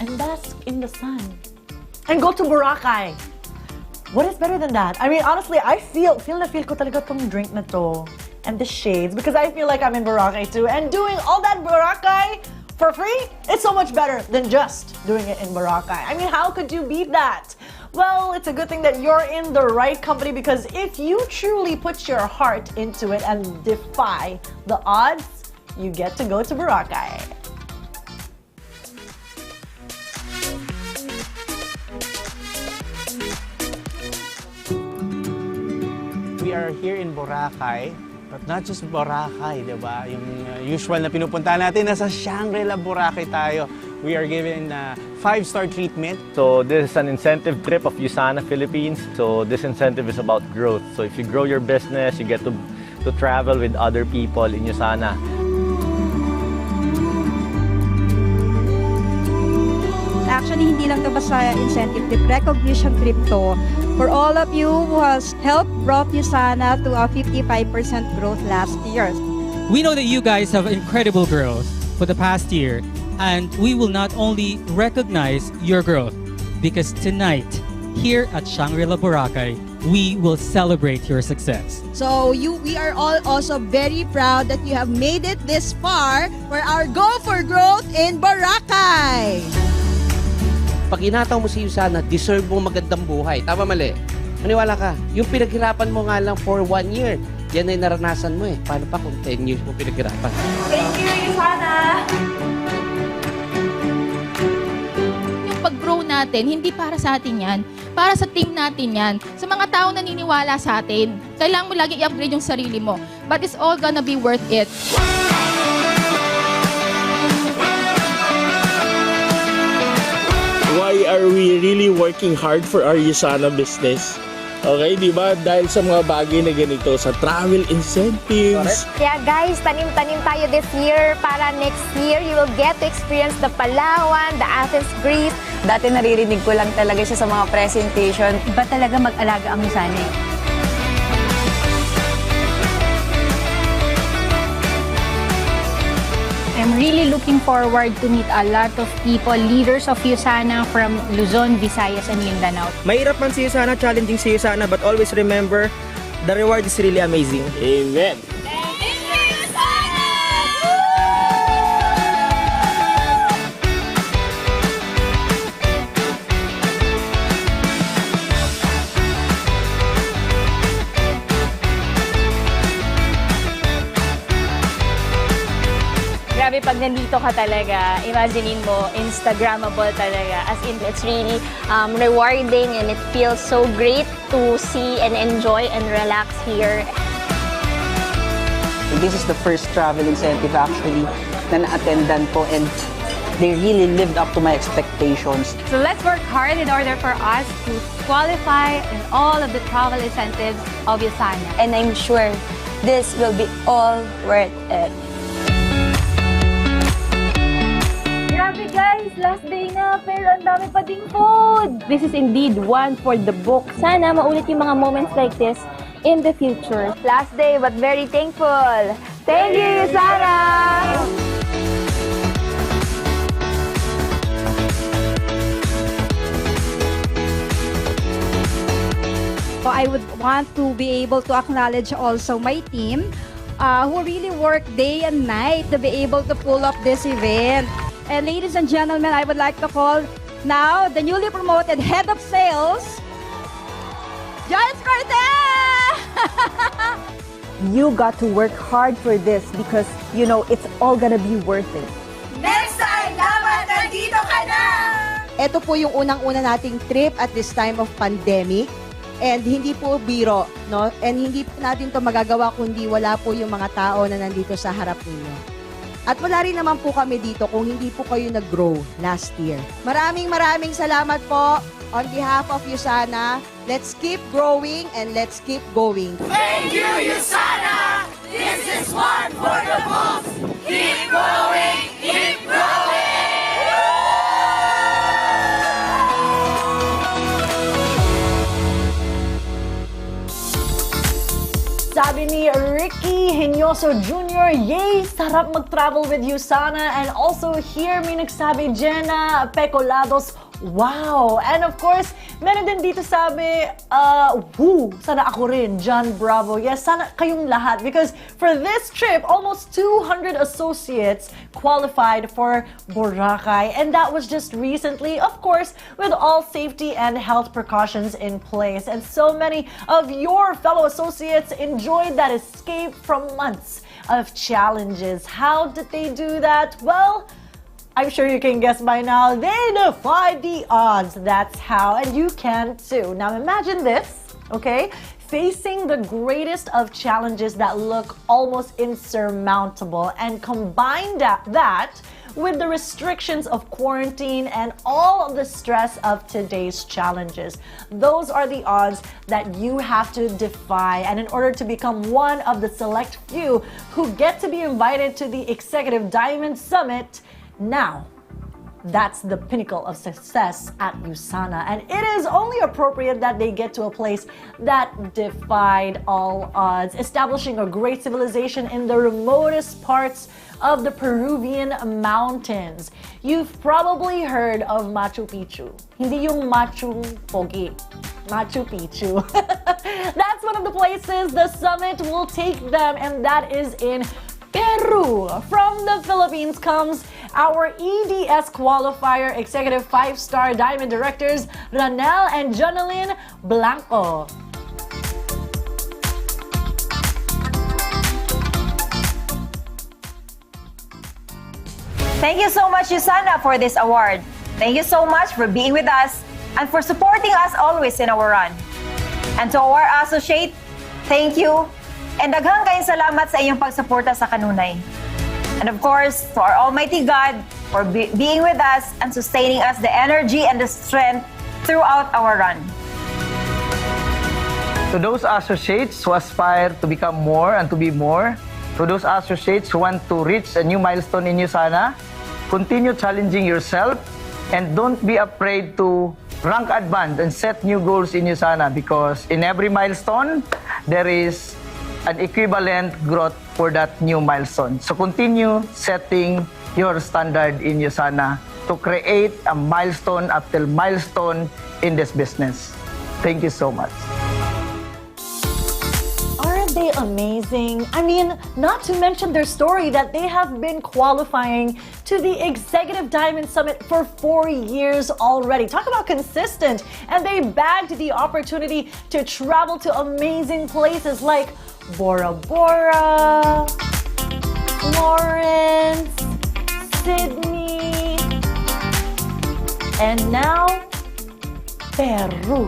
and bask in the sun. And go to Boracay. What is better than that? I mean, honestly, I feel ko talaga tong drink na to and the shades because I feel like I'm in Boracay too. And doing all that Boracay for free, it's so much better than just doing it in Boracay. I mean, how could you beat that? Well, it's a good thing that you're in the right company because if you truly put your heart into it and defy the odds, you get to go to Boracay. We are here in Boracay, but not just Boracay, di ba? Yung usual na pinupunta natin, nasa Shangri-La Boracay tayo. We are given a 5-star treatment. So this is an incentive trip of USANA Philippines. So this incentive is about growth. So if you grow your business, you get to travel with other people in USANA. Actually, hindi lang to basta incentive trip, recognition trip to for all of you who has helped brought USANA to a 55% growth last year. We know that you guys have incredible growth for the past year, and we will not only recognize your growth, because tonight, here at Shangri-La Boracay, we will celebrate your success. So we are all also very proud that you have made it this far for our Go for Growth in Boracay. Pag inataw mo si USANA, deserve mo magandang buhay. Tama mali? Maniwala ka, yung pinaghirapan mo nga lang for 1 year, yan ay naranasan mo eh. Paano pa kung 10 years mo pinaghirapan? Thank you, USANA! Yung pag-grow natin, hindi para sa atin yan. Para sa team natin yan. Sa mga taong naniniwala sa atin. Kailangan mo lagi i-upgrade yung sarili mo. But it's all gonna be worth it. Why are we really working hard for our USANA business? Okay, di ba? Dahil sa mga bagay na ganito, sa travel incentives. Kaya guys, tanim-tanim tayo this year para next year you will get to experience the Palawan, the Athens, Greece. Dati naririnig ko lang talaga siya sa mga presentation. Iba talaga mag-alaga ang USANA. I'm really looking forward to meet a lot of people, leaders of USANA from Luzon, Visayas, and Mindanao. Mahirap man si USANA, challenging si USANA, but always remember, the reward is really amazing. Amen. Grabe, pag nandito ka talaga, imaginein mo, Instagrammable talaga. As in, it's really rewarding and it feels so great to see and enjoy and relax here. This is the first travel incentive actually na na-attendan ko, and they really lived up to my expectations. So let's work hard in order for us to qualify in all of the travel incentives of USANA. And I'm sure this will be all worth it. Grabe guys, last day na pero ang dami pa ding food. This is indeed one for the book. Sana maulit yung mga moments like this in the future. Last day but very thankful. Thank you, USANA! So I would want to be able to acknowledge also my team who really work day and night to be able to pull up this event. And ladies and gentlemen, I would like to call now the newly promoted Head of Sales, Joyce Cortez! you got to work hard for this because, you know, it's all gonna be worth it. Next time, dapat nandito ka na! Ito po yung unang-una nating trip at this time of pandemic. And hindi po biro, no? And hindi po natin to magagawa kundi wala po yung mga tao na nandito sa harap ninyo. At wala rin naman po kami dito kung hindi po kayo nag-grow last year. Maraming salamat po on behalf of USANA. Let's keep growing and let's keep going. Thank you, USANA! This is one for the books! Keep growing! Keep growing! Sabi ni Ricky Hinoso Jr., yay! Sarap mag-travel with USANA. And also here may nagsabi, Jenna Pecolados, wow! And of course, meron din dito sabi, woo! Sana ako rin, John Bravo. Yes, sana kayong lahat. Because for this trip, almost 200 associates qualified for Boracay. And that was just recently, of course, with all safety and health precautions in place. And so many of your fellow associates enjoyed that escape from months of challenges. How did they do that? Well, I'm sure you can guess by now, they defied the odds. That's how, and you can too. Now imagine this, okay? Facing the greatest of challenges that look almost insurmountable, and combine that with the restrictions of quarantine and all of the stress of today's challenges. Those are the odds that you have to defy. And in order to become one of the select few who get to be invited to the Executive Diamond Summit, now, that's the pinnacle of success at USANA. And it is only appropriate that they get to a place that defied all odds, establishing a great civilization in the remotest parts of the Peruvian mountains. You've probably heard of Machu Picchu. Hindi yung Machu Pogi. Machu Picchu. That's one of the places the summit will take them, and that is in Peru. From the Philippines comes our EDS qualifier executive 5-star diamond directors Ranel and Jonalyn Blanco. Thank you so much, USANA, for this award. Thank you so much for being with us and for supporting us always in our run. And to our associate, thank you. And daghang kayong salamat sa inyong pagsuporta sa kanunay. And of course, to our Almighty God for being with us and sustaining us the energy and the strength throughout our run. To those associates who aspire to become more and to be more, to those associates who want to reach a new milestone in USANA, continue challenging yourself and don't be afraid to rank advance and set new goals in USANA, because in every milestone, there is an equivalent growth for that new milestone. So continue setting your standard in USANA to create a milestone after milestone in this business. Thank you so much. Aren't they amazing? I mean, not to mention their story that they have been qualifying to the Executive Diamond Summit for 4 years already. Talk about consistent. And they bagged the opportunity to travel to amazing places like Bora Bora, Florence, Sydney, and now Peru.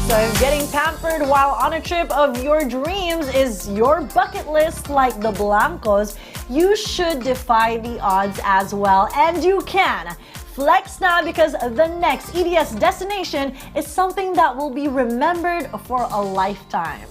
So if getting pampered while on a trip of your dreams is your bucket list like the Blancos, you should defy the odds as well. And you can. Flex now, because the next EDS destination is something that will be remembered for a lifetime.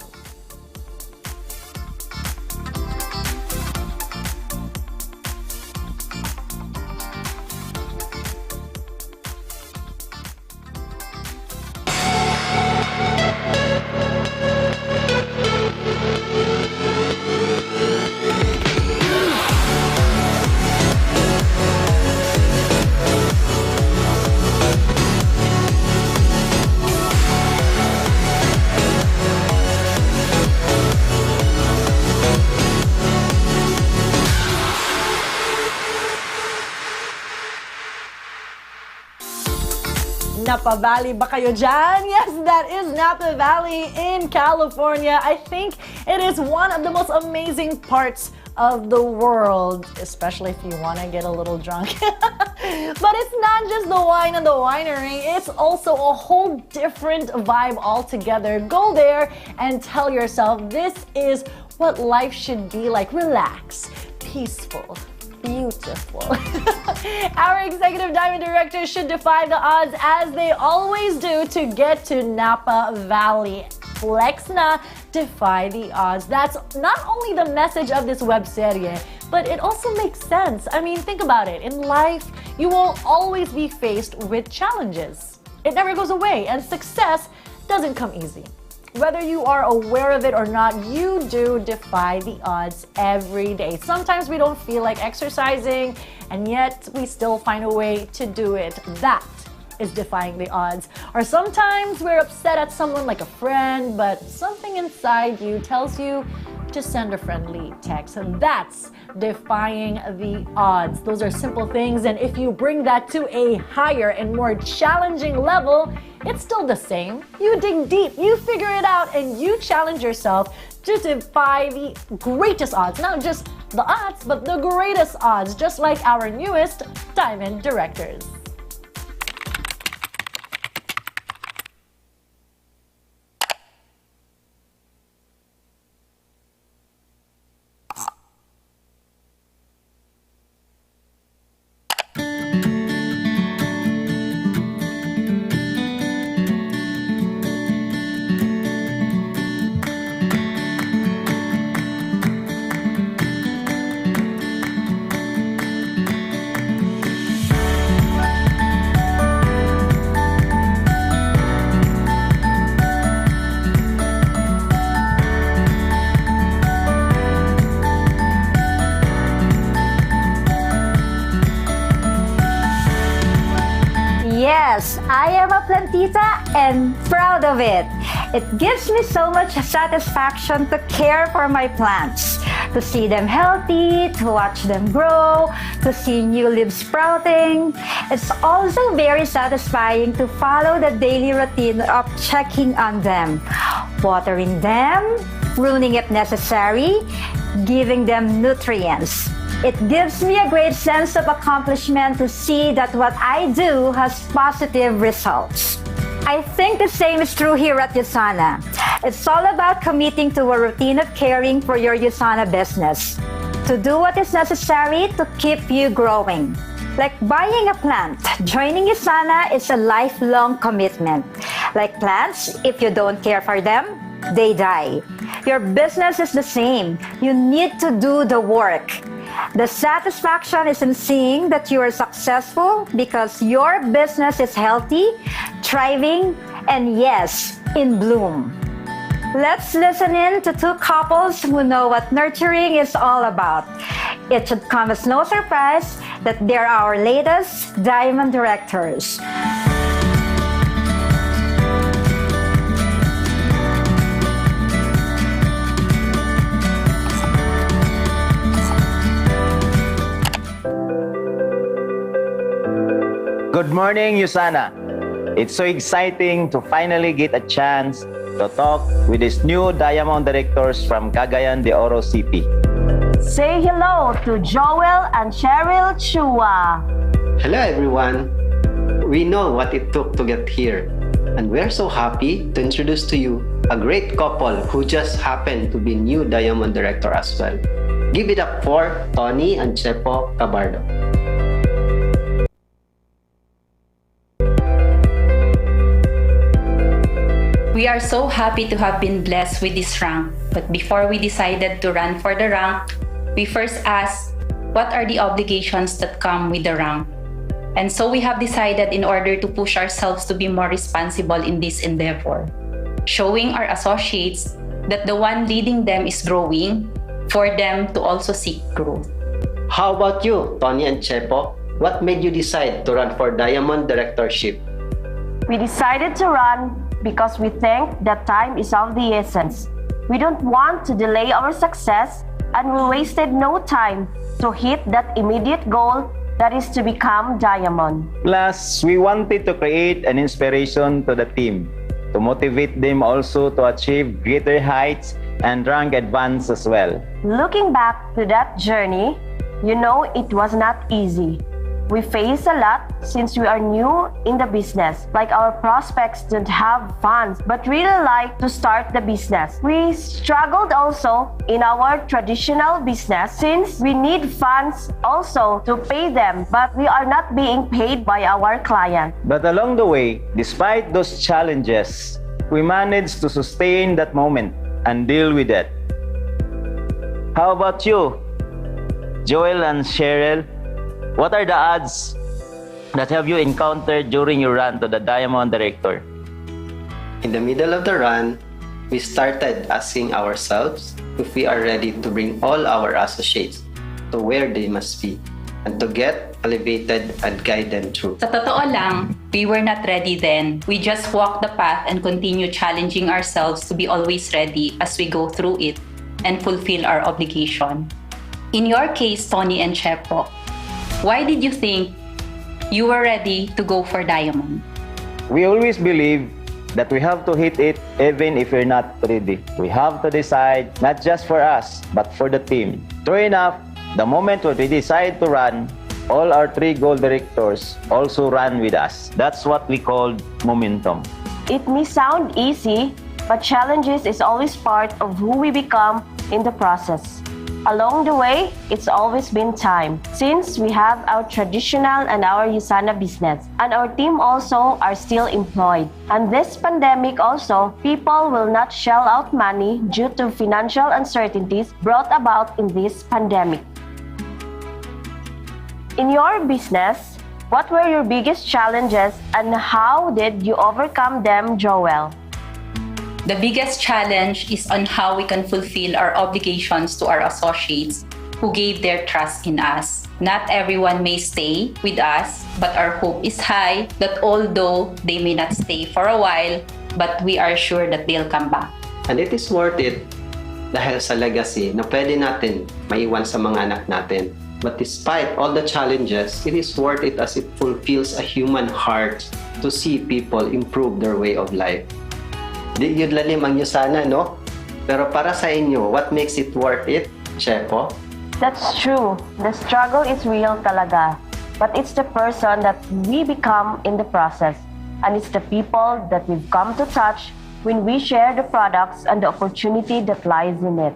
Napa Valley ba kayo dyan? Yes, that is Napa Valley in California. I think it is one of the most amazing parts of the world, especially if you want to get a little drunk. But it's not just the wine and the winery, it's also a whole different vibe altogether. Go there and tell yourself this is what life should be like. Relax, peaceful, beautiful. Our executive diamond directors should defy the odds as they always do to get to Napa Valley. Flex na, defy the odds. That's not only the message of this web serie, but it also makes sense. I mean, think about it. In life, you will always be faced with challenges. It never goes away, and success doesn't come easy. Whether you are aware of it or not, you do defy the odds every day. Sometimes we don't feel like exercising, and yet we still find a way to do it. That is defying the odds. Or sometimes we're upset at someone like a friend, but something inside you tells you to send a friendly text. And that's defying the odds. Those are simple things, and if you bring that to a higher and more challenging level, it's still the same. You dig deep, you figure it out, and you challenge yourself to defy the greatest odds. Not just the odds, but the greatest odds, just like our newest Diamond Directors. Yes, I am a plantita and proud of it. It gives me so much satisfaction to care for my plants, to see them healthy, to watch them grow, to see new leaves sprouting. It's also very satisfying to follow the daily routine of checking on them, watering them, pruning if necessary, giving them nutrients. It gives me a great sense of accomplishment to see that what I do has positive results. I think the same is true here at USANA. It's all about committing to a routine of caring for your USANA business, to do what is necessary to keep you growing. Like buying a plant, joining USANA is a lifelong commitment. Like plants, if you don't care for them, they die. Your business is the same. You need to do the work. The satisfaction is in seeing that you are successful because your business is healthy, thriving, and yes, in bloom. Let's listen in to two couples who know what nurturing is all about. It should come as no surprise that they're our latest Diamond Directors. Good morning, USANA. It's so exciting to finally get a chance to talk with these new Diamond Directors from Cagayan de Oro City. Say hello to Joel and Cheryl Chua. Hello, everyone. We know what it took to get here, and we're so happy to introduce to you a great couple who just happened to be new Diamond Director as well. Give it up for Tony and Chepo Cabardo. We are so happy to have been blessed with this rank, but before we decided to run for the rank, we first asked, what are the obligations that come with the rank? And so we have decided in order to push ourselves to be more responsible in this endeavor, showing our associates that the one leading them is growing, for them to also seek growth. How about you, Tony and Chepo? What made you decide to run for Diamond Directorship? We decided to run because we think that time is of the essence. We don't want to delay our success, and we wasted no time to hit that immediate goal that is to become diamond. Plus, we wanted to create an inspiration to the team, to motivate them also to achieve greater heights and rank advance as well. Looking back to that journey, you know it was not easy. We face a lot since we are new in the business. Like our prospects don't have funds but really like to start the business. We struggled also in our traditional business since we need funds also to pay them, but we are not being paid by our client. But along the way, despite those challenges, we managed to sustain that moment and deal with it. How about you, Joel and Cheryl? What are the odds that have you encountered during your run to the Diamond Director? In the middle of the run, we started asking ourselves if we are ready to bring all our associates to where they must be and to get elevated and guide them through. Sa totoo lang, we were not ready then. We just walked the path and continue challenging ourselves to be always ready as we go through it and fulfill our obligation. In your case, Tony and Chepo, why did you think you were ready to go for Diamond? We always believe that we have to hit it even if we're not ready. We have to decide not just for us, but for the team. True enough, the moment when we decide to run, all our 3 gold directors also ran with us. That's what we called momentum. It may sound easy, but challenges is always part of who we become in the process. Along the way, it's always been time, since we have our traditional and our USANA business, and our team also are still employed. And this pandemic also, people will not shell out money due to financial uncertainties brought about in this pandemic. In your business, what were your biggest challenges and how did you overcome them, Joel? The biggest challenge is on how we can fulfill our obligations to our associates who gave their trust in us. Not everyone may stay with us, but our hope is high that although they may not stay for a while, but we are sure that they'll come back. And it is worth it dahil sa legacy na pwede natin maiwan sa mga anak natin. But despite all the challenges, it is worth it as it fulfills a human heart to see people improve their way of life. Di yun lalim ang USANA, no? Pero para sa inyo, what makes it worth it, Chepo? That's true. The struggle is real talaga. But it's the person that we become in the process. And it's the people that we've come to touch when we share the products and the opportunity that lies in it.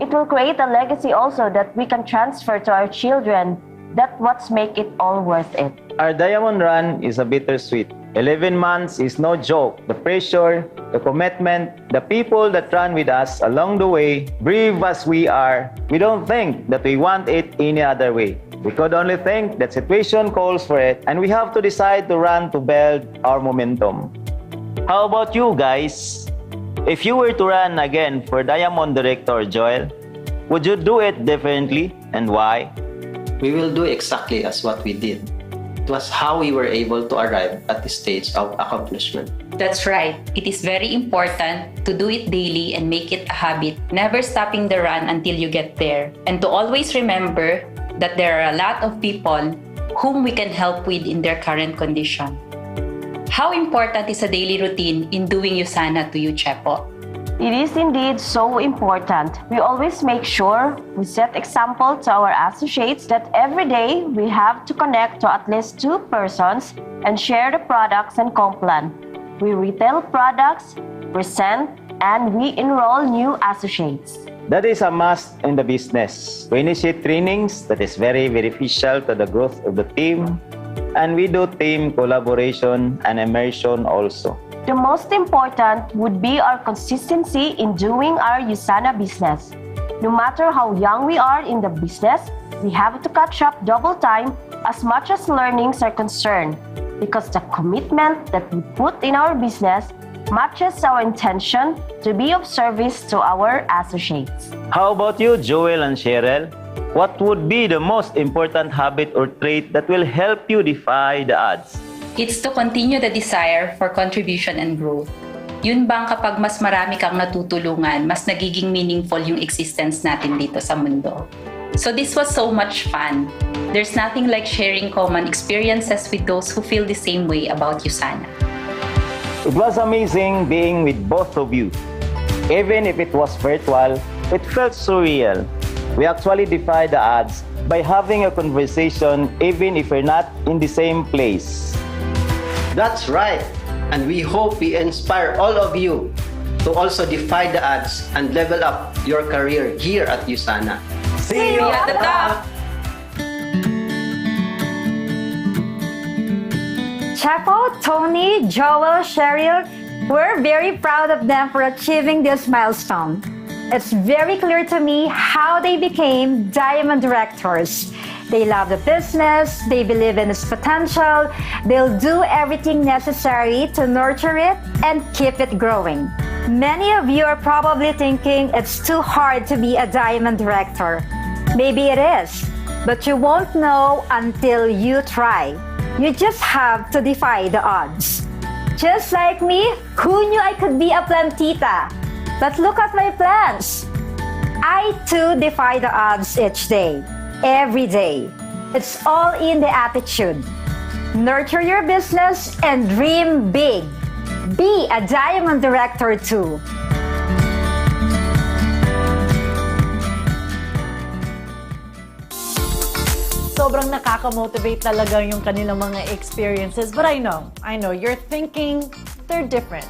It will create a legacy also that we can transfer to our children. That's what's make it all worth it. Our Diamond Run is a bittersweet. 11 months is no joke. The pressure, the commitment, the people that run with us along the way, brave as we are, we don't think that we want it any other way. We could only think that situation calls for it and we have to decide to run to build our momentum. How about you guys? If you were to run again for Diamond Director, Joel, would you do it differently and why? We will do exactly as what we did. It was how we were able to arrive at this stage of accomplishment. That's right. It is very important to do it daily and make it a habit, never stopping the run until you get there. And to always remember that there are a lot of people whom we can help with in their current condition. How important is a daily routine in doing USANA to you, Chepo? It is indeed so important. We always make sure we set example to our associates that every day we have to connect to at least 2 persons and share the products and complan. We retail products, present, and we enroll new associates. That is a must in the business. We initiate trainings that is very beneficial to the growth of the team, and we do team collaboration and immersion also. The most important would be our consistency in doing our USANA business. No matter how young we are in the business, we have to catch up double time as much as learnings are concerned, because the commitment that we put in our business matches our intention to be of service to our associates. How about you, Joel and Cheryl? What would be the most important habit or trait that will help you defy the odds? It's to continue the desire for contribution and growth. Yun bang kapag mas marami kang natutulungan, mas nagiging meaningful yung existence natin dito sa mundo? So this was so much fun. There's nothing like sharing common experiences with those who feel the same way about USANA. It was amazing being with both of you. Even if it was virtual, it felt surreal. We actually defied the odds by having a conversation even if we're not in the same place. That's right. And we hope we inspire all of you to also defy the odds and level up your career here at USANA. See you at the top! Chapo, Tony, Joel, Cheryl, we're very proud of them for achieving this milestone. It's very clear to me how they became Diamond Directors. They love the business, they believe in its potential, they'll do everything necessary to nurture it and keep it growing. Many of you are probably thinking it's too hard to be a Diamond Director. Maybe it is, but you won't know until you try. You just have to defy the odds. Just like me, who knew I could be a plantita? But look at my plants. I too defy the odds each day, every day. It's all in the attitude. Nurture your business and dream big. Be a Diamond Director too. Sobrang nakaka-motivate talaga yung kanilang mga experiences. But I know, you're thinking they're different.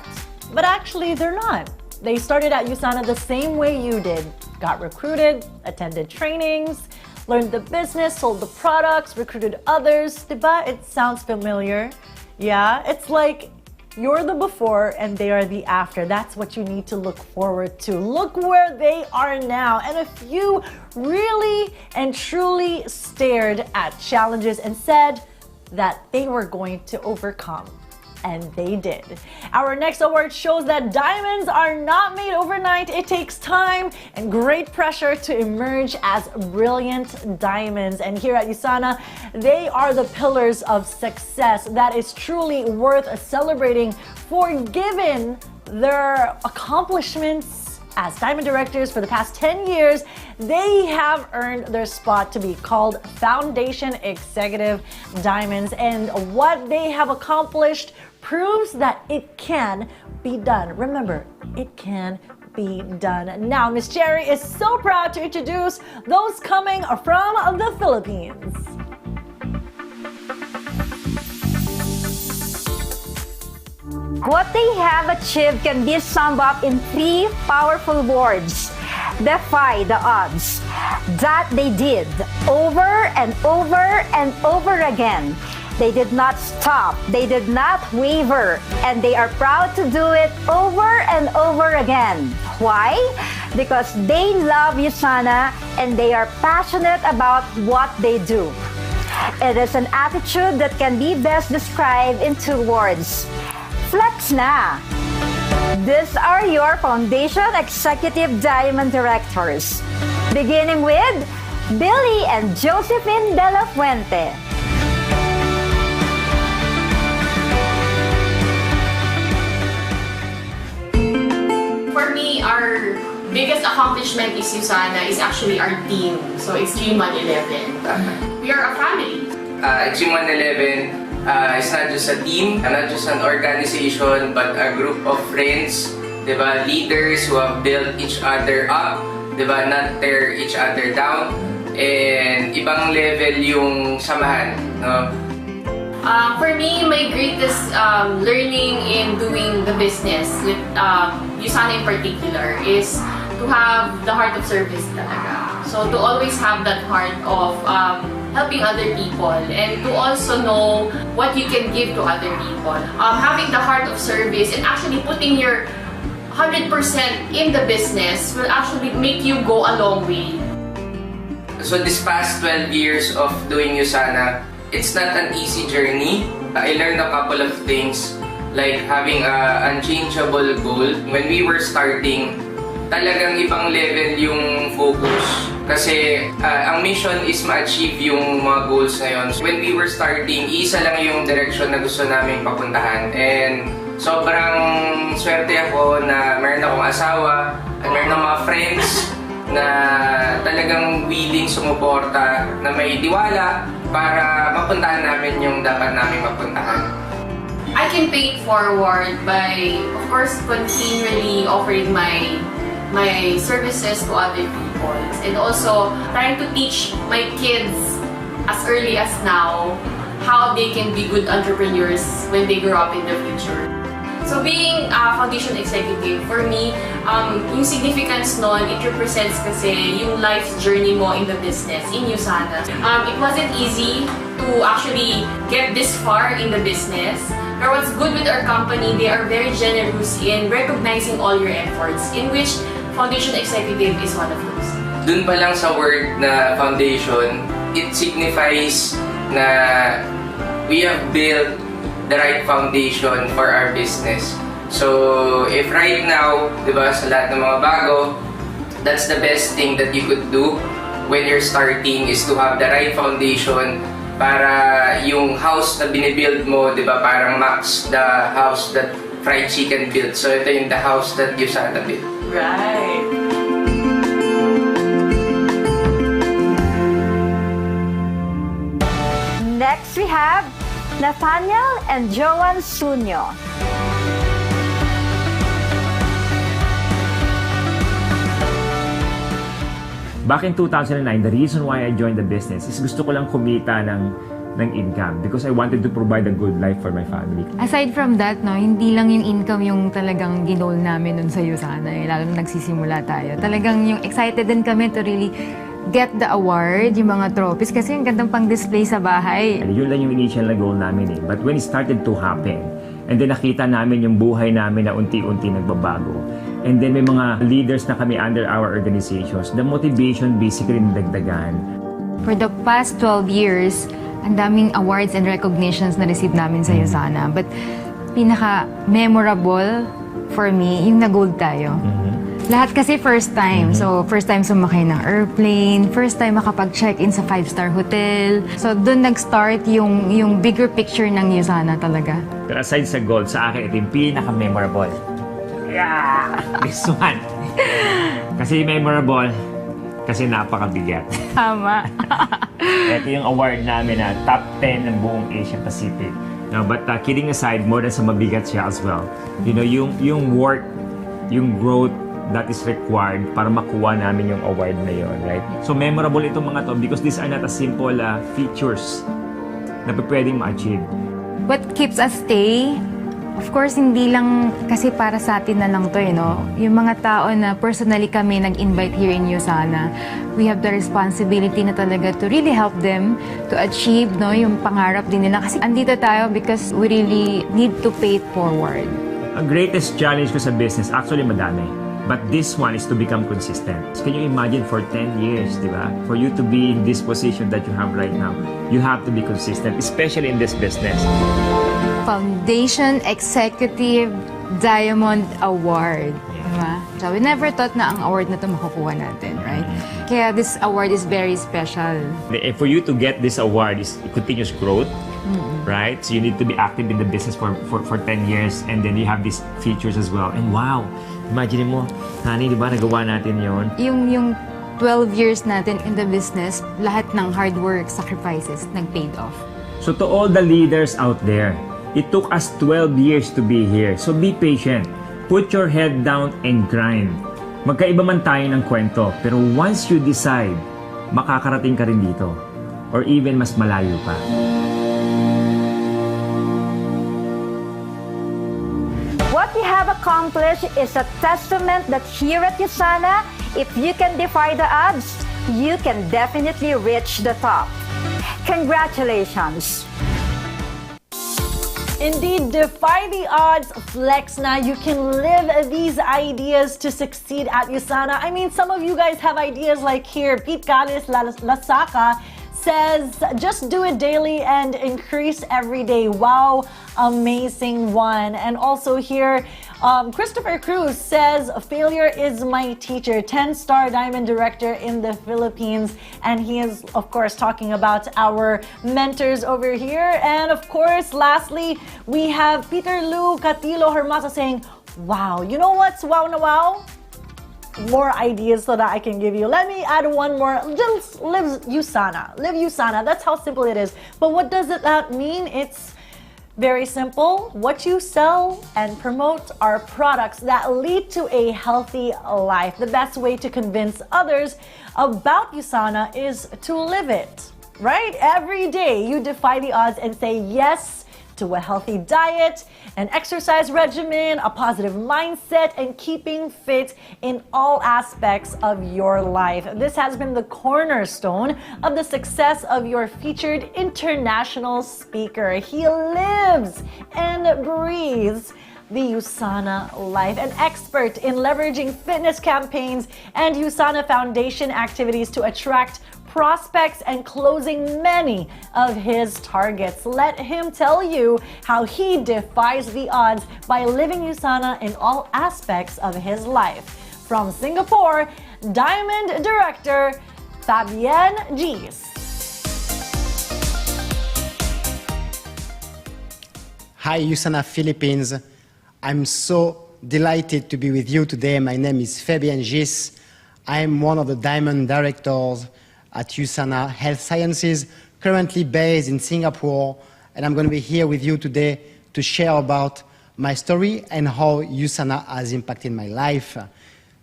But actually, they're not. They started at USANA the same way you did. Got recruited, attended trainings, learned the business, sold the products, recruited others. Diba? It sounds familiar. Yeah, it's like you're the before and they are the after. That's what you need to look forward to. Look where they are now. And if you really and truly stared at challenges and said that they were going to overcome, and they did. Our next award shows that diamonds are not made overnight. It takes time and great pressure to emerge as brilliant diamonds. And here at USANA, they are the pillars of success that is truly worth celebrating for given their accomplishments as Diamond Directors for the past 10 years. They have earned their spot to be called Foundation Executive Diamonds. And what they have accomplished proves that it can be done. Remember, it can be done. Now, Miss Cherry is so proud to introduce those coming from the Philippines. What they have achieved can be summed up in 3 powerful words. Defy the odds. That they did over and over and over again. They did not stop, they did not waver, and they are proud to do it over and over again. Why? Because they love USANA and they are passionate about what they do. It is an attitude that can be best described in 2 words. Flex na! These are your Foundation Executive Diamond Directors. Beginning with Billy and Josephine De La Fuente. For me, our biggest accomplishment is USANA is actually our team. So it's Dream 111. We are a family. Dream 111 it's not just a team, not just an organization, but a group of friends, diba? Leaders who have built each other up, diba? Not tear each other down. And ibang level yung samahan, no? For me, my greatest learning in doing the business with USANA in particular is to have the heart of service talaga. So to always have that heart of helping other people and to also know what you can give to other people. Having the heart of service and actually putting your 100% in the business will actually make you go a long way. So this past 12 years of doing USANA, it's not an easy journey. I learned a couple of things like having an unchangeable goal. When we were starting, talagang ibang level yung focus. Kasi ang mission is ma-achieve yung mga goals na yun. When we were starting, isa lang yung direction na gusto namin papuntahan. And sobrang swerte ako na meron akong asawa at meron akong mga friends na talagang willing sumuporta, na may tiwala para mapuntahan namin yung dapat namin mapuntahan. I can pay it forward by, of course, continually offering my services to other people, and also trying to teach my kids as early as now how they can be good entrepreneurs when they grow up in the future. So being a foundation executive, for me, yung significance nun, it represents kasi yung life's journey mo in the business, in USANA. It wasn't easy to actually get this far in the business. But what's good with our company, they are very generous in recognizing all your efforts, in which foundation executive is one of those. Dun pa lang sa word na foundation, it signifies na we have built the right foundation for our business. So, if right now, di ba, sa lahat ng mga bago, that's the best thing that you could do when you're starting is to have the right foundation para yung house na binibuild mo, di ba, parang Max, the house that fried chicken built. So, ito yung the house that USANA built. Right. Next, we have Nathaniel and Joan Sunyo. Back in 2009, the reason why I joined the business is gusto ko lang kumita ng income because I wanted to provide a good life for my family. Aside from that, no, hindi lang yung income yung talagang ginol namin nun sa USANA, lalo na nagsisimula tayo. Talagang yung excited din kami to really get the award, yung mga trophies, kasi ang gandang pang-display sa bahay. And yun lang yung initial na goal namin eh. But when it started to happen, and then nakita namin yung buhay namin na unti-unti nagbabago, and then may mga leaders na kami under our organizations, the motivation basically nagdagdagan. For the past 12 years, ang daming awards and recognitions na receive namin sa USANA. But pinaka-memorable for me, yung nag-gold tayo. Lahat kasi first time. So, first time sumakay ng airplane, first time makapag-check-in sa 5-star hotel. So, doon nag-start yung bigger picture ng USANA talaga. Pero aside sa gold, sa akin, ito yung pinaka-memorable. Yeah! This one. Kasi memorable, kasi napakabigat. Tama. Ito yung award namin na top 10 ng buong Asia Pacific. No, but kidding aside, more than sa mabigat siya as well. You know, yung work, yung growth that is required para makuha namin yung award na yun, right? So memorable itong mga to because these are not a simple features na pwedeng ma-achieve. What keeps us stay? Of course, hindi lang kasi para sa atin na lang to, no? Yung mga tao na personally kami nag-invite here in USANA, we have the responsibility na talaga to really help them to achieve, no, yung pangarap din nila. Kasi andito tayo because we really need to pay it forward. Ang greatest challenge ko sa business, actually madami. But this one is to become consistent. Can you imagine for 10 years, di ba? For you to be in this position that you have right now, you have to be consistent, especially in this business. Foundation Executive Diamond Award. Diba? So we never thought na ang award na ito makukuha natin, right? Kaya this award is very special. For you to get this award is continuous growth, right? So you need to be active in the business for 10 years, and then you have these features as well. And wow, imagine mo, Honey, di ba nagawa natin yon? Yung 12 years natin in the business, lahat ng hard work, sacrifices, nag-paid off. So to all the leaders out there, it took us 12 years to be here. So be patient. Put your head down and grind. Magkaiba man tayo ng kwento, pero once you decide, makakarating ka rin dito. Or even mas malayo pa. What we have accomplished is a testament that here at USANA, if you can defy the odds, you can definitely reach the top. Congratulations! Indeed, defy the odds, flex na. You can live these ideas to succeed at USANA. I mean, some of you guys have ideas like here. Pete Galis Lasaka says, just do it daily and increase every day. Wow, amazing one. And also here, Christopher Cruz says, failure is my teacher, 10-star diamond director in the Philippines. And he is, of course, talking about our mentors over here. And of course, lastly, we have Peter Lou Catilo Hermasa saying, wow, you know what's wow na wow? more ideas so that I can give you. Let me add one more. Just live USANA. Live USANA. That's how simple it is. But what does that mean? It's very simple. What you sell and promote are products that lead to a healthy life. The best way to convince others about USANA is to live it, right? Every day you defy the odds and say yes to a healthy diet, an exercise regimen, a positive mindset, and keeping fit in all aspects of your life. This has been the cornerstone of the success of your featured international speaker. He lives and breathes the USANA life, an expert in leveraging fitness campaigns and USANA Foundation activities to attract prospects and closing many of his targets. Let him tell you how he defies the odds by living USANA in all aspects of his life. From Singapore, Diamond Director Fabienne Gis. Hi, USANA Philippines. I'm so delighted to be with you today. My name is Fabienne Gis. I'm one of the Diamond Directors at USANA Health Sciences, currently based in Singapore, and I'm going to be here with you today to share about my story and how USANA has impacted my life.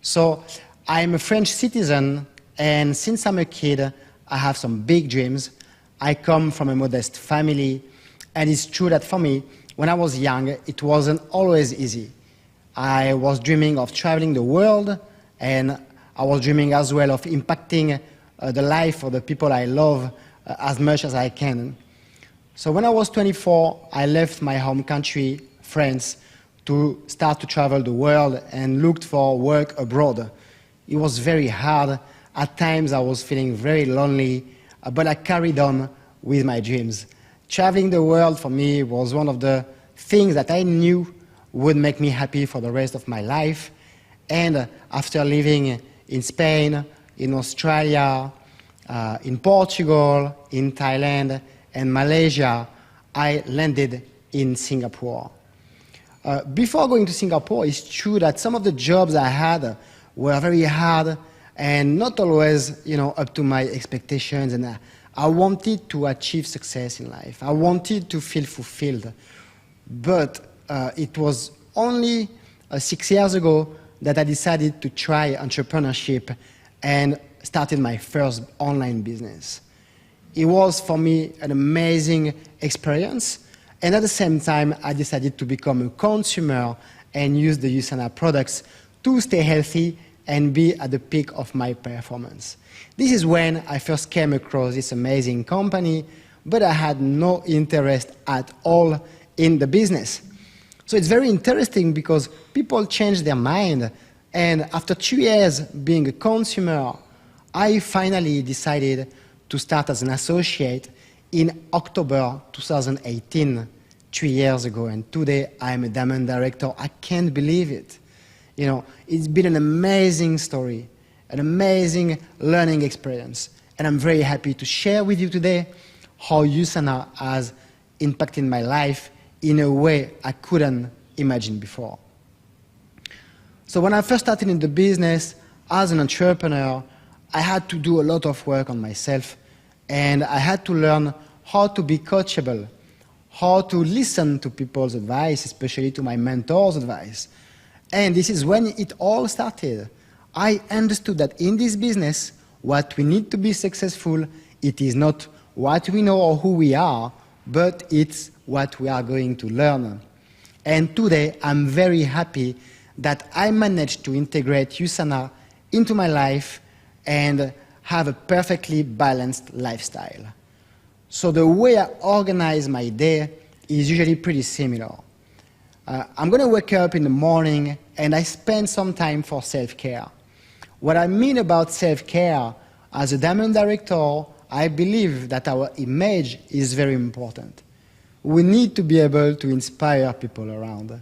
So, I'm a French citizen, and since I'm a kid, I have some big dreams. I come from a modest family, and it's true that for me, when I was young, it wasn't always easy. I was dreaming of traveling the world, and I was dreaming as well of impacting the life of the people I love as much as I can. So when I was 24, I left my home country, France, to start to travel the world and looked for work abroad. It was very hard. At times I was feeling very lonely, but I carried on with my dreams. Traveling the world for me was one of the things that I knew would make me happy for the rest of my life. And after living in Spain, in Australia, in Portugal, in Thailand, and Malaysia, I landed in Singapore. Before going to Singapore, it's true that some of the jobs I had were very hard and not always, up to my expectations. And I wanted to achieve success in life. I wanted to feel fulfilled. But it was only 6 years ago that I decided to try entrepreneurship and started my first online business. It was for me an amazing experience, and at the same time I decided to become a consumer and use the USANA products to stay healthy and be at the peak of my performance. This is when I first came across this amazing company, but I had no interest at all in the business. So it's very interesting because people change their mind, and after 2 years being a consumer, I finally decided to start as an associate in October 2018, 3 years ago, and today I'm a Diamond Director. I can't believe it. It's been an amazing story, an amazing learning experience, and I'm very happy to share with you today how USANA has impacted my life in a way I couldn't imagine before. So when I first started in the business as an entrepreneur, I had to do a lot of work on myself, and I had to learn how to be coachable, how to listen to people's advice, especially to my mentor's advice. And this is when it all started. I understood that in this business, what we need to be successful, it is not what we know or who we are, but it's what we are going to learn. And today, I'm very happy that I managed to integrate USANA into my life and have a perfectly balanced lifestyle. So the way I organize my day is usually pretty similar. I'm going to wake up in the morning and I spend some time for self-care. What I mean about self-care, as a Diamond Director, I believe that our image is very important. We need to be able to inspire people around.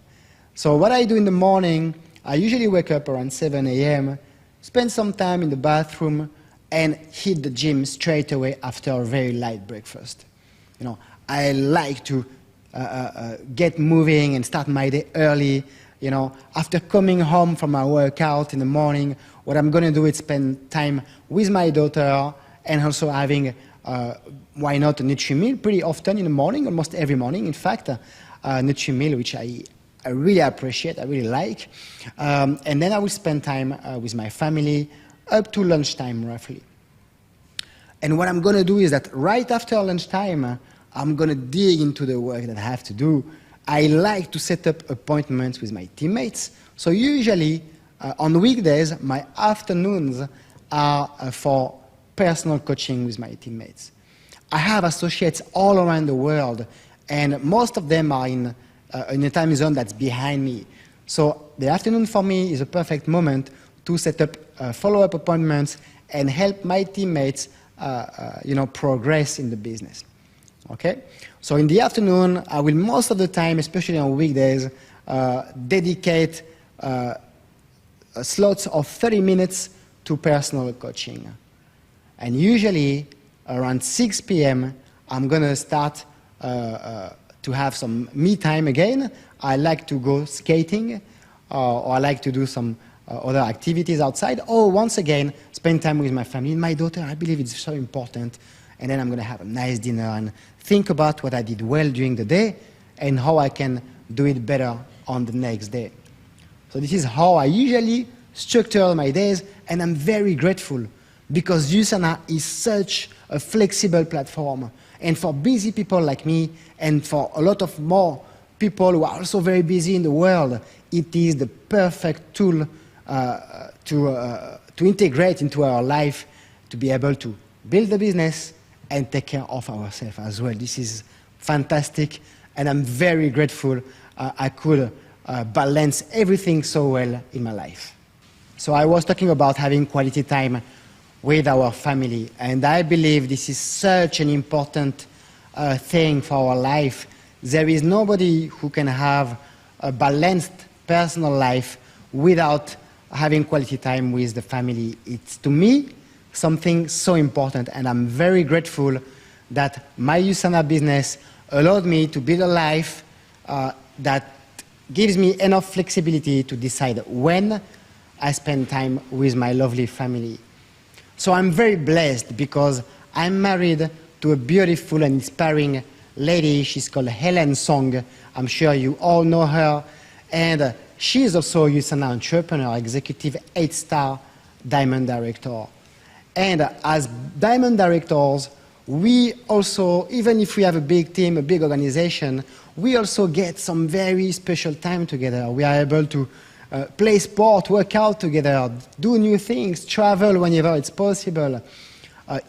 So what I do in the morning, I usually wake up around 7 a.m., spend some time in the bathroom, and hit the gym straight away after a very light breakfast. I like to get moving and start my day early, You know, after coming home from my workout in the morning, what I'm going to do is spend time with my daughter and also having, why not, a Nutri-Meal pretty often in the morning, almost every morning, in fact, Nutri-Meal, which I really appreciate, I really like. And then I will spend time with my family up to lunchtime, roughly. And what I'm going to do is that right after lunchtime, I'm going to dig into the work that I have to do. I like to set up appointments with my teammates. So usually, on weekdays, my afternoons are for personal coaching with my teammates. I have associates all around the world, and most of them are in a time zone that's behind me. So the afternoon for me is a perfect moment to set up follow-up appointments and help my teammates progress in the business. Okay? So in the afternoon, I will most of the time, especially on weekdays, dedicate slots of 30 minutes to personal coaching. And usually, around 6 p.m., I'm going to start to have some me time again. I like to go skating, or I like to do some other activities outside, or once again, spend time with my family. My daughter, I believe it's so important. And then I'm going to have a nice dinner and think about what I did well during the day and how I can do it better on the next day. So this is how I usually structure my days, and I'm very grateful because USANA is such a flexible platform. And for busy people like me, and for a lot of more people who are also very busy in the world, it is the perfect tool to integrate into our life, to be able to build a business and take care of ourselves as well. This is fantastic, and I'm very grateful I could balance everything so well in my life. So I was talking about having quality time with our family, and I believe this is such an important thing for our life. There is nobody who can have a balanced personal life without having quality time with the family. It's, to me, something so important, and I'm very grateful that my USANA business allowed me to build a life that gives me enough flexibility to decide when I spend time with my lovely family. So I'm very blessed because I'm married to a beautiful and inspiring lady. She's called Helen Song. I'm sure you all know her. And she is also a USANA entrepreneur, executive 8-star diamond director. And as diamond directors, we also, even if we have a big team, a big organization, we also get some very special time together. We are able to play sport, work out together, do new things, travel whenever it's possible,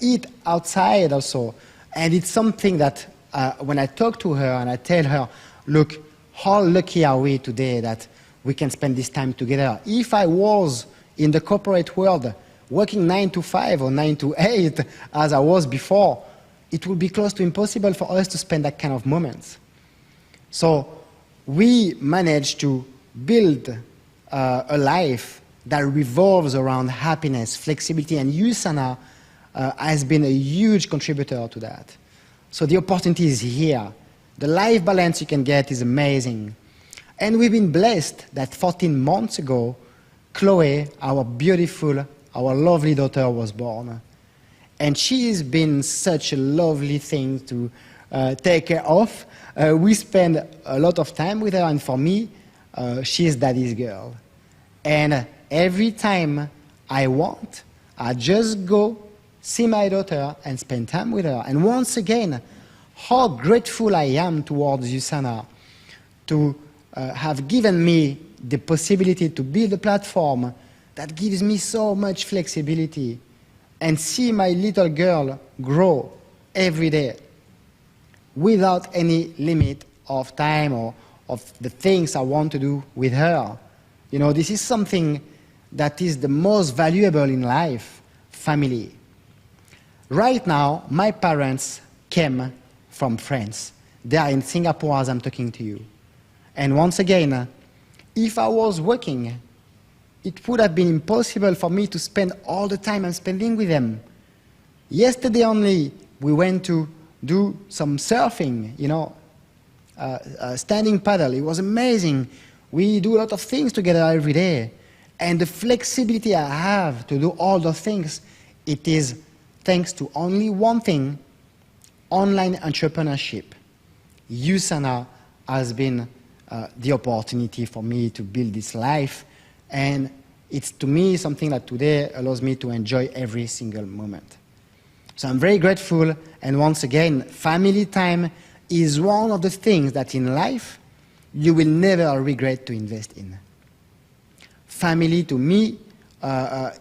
eat outside also. And it's something that when I talk to her and I tell her, look, how lucky are we today that we can spend this time together. If I was in the corporate world working 9 to 5 or 9 to 8 as I was before, it would be close to impossible for us to spend that kind of moments. So we managed to build a life that revolves around happiness, flexibility, and USANA has been a huge contributor to that. So the opportunity is here. The life balance you can get is amazing. And we've been blessed that 14 months ago, Chloe, our beautiful, our lovely daughter, was born. And she's been such a lovely thing to take care of. We spend a lot of time with her, and for me, she's daddy's girl. And every time I want, I just go see my daughter and spend time with her. And once again, how grateful I am towards USANA to have given me the possibility to build a platform that gives me so much flexibility and see my little girl grow every day without any limit of time or of the things I want to do with her. You know, this is something that is the most valuable in life, family. Right now, my parents came from France. They are in Singapore as I'm talking to you. And once again, if I was working, it would have been impossible for me to spend all the time I'm spending with them. Yesterday only, we went to do some surfing, you know, standing paddle. It was amazing. We do a lot of things together every day. And the flexibility I have to do all those things, it is thanks to only one thing, online entrepreneurship. USANA has been the opportunity for me to build this life, and it's to me something that today allows me to enjoy every single moment. So I'm very grateful, and once again, family time is one of the things that in life you will never regret to invest in. Family to me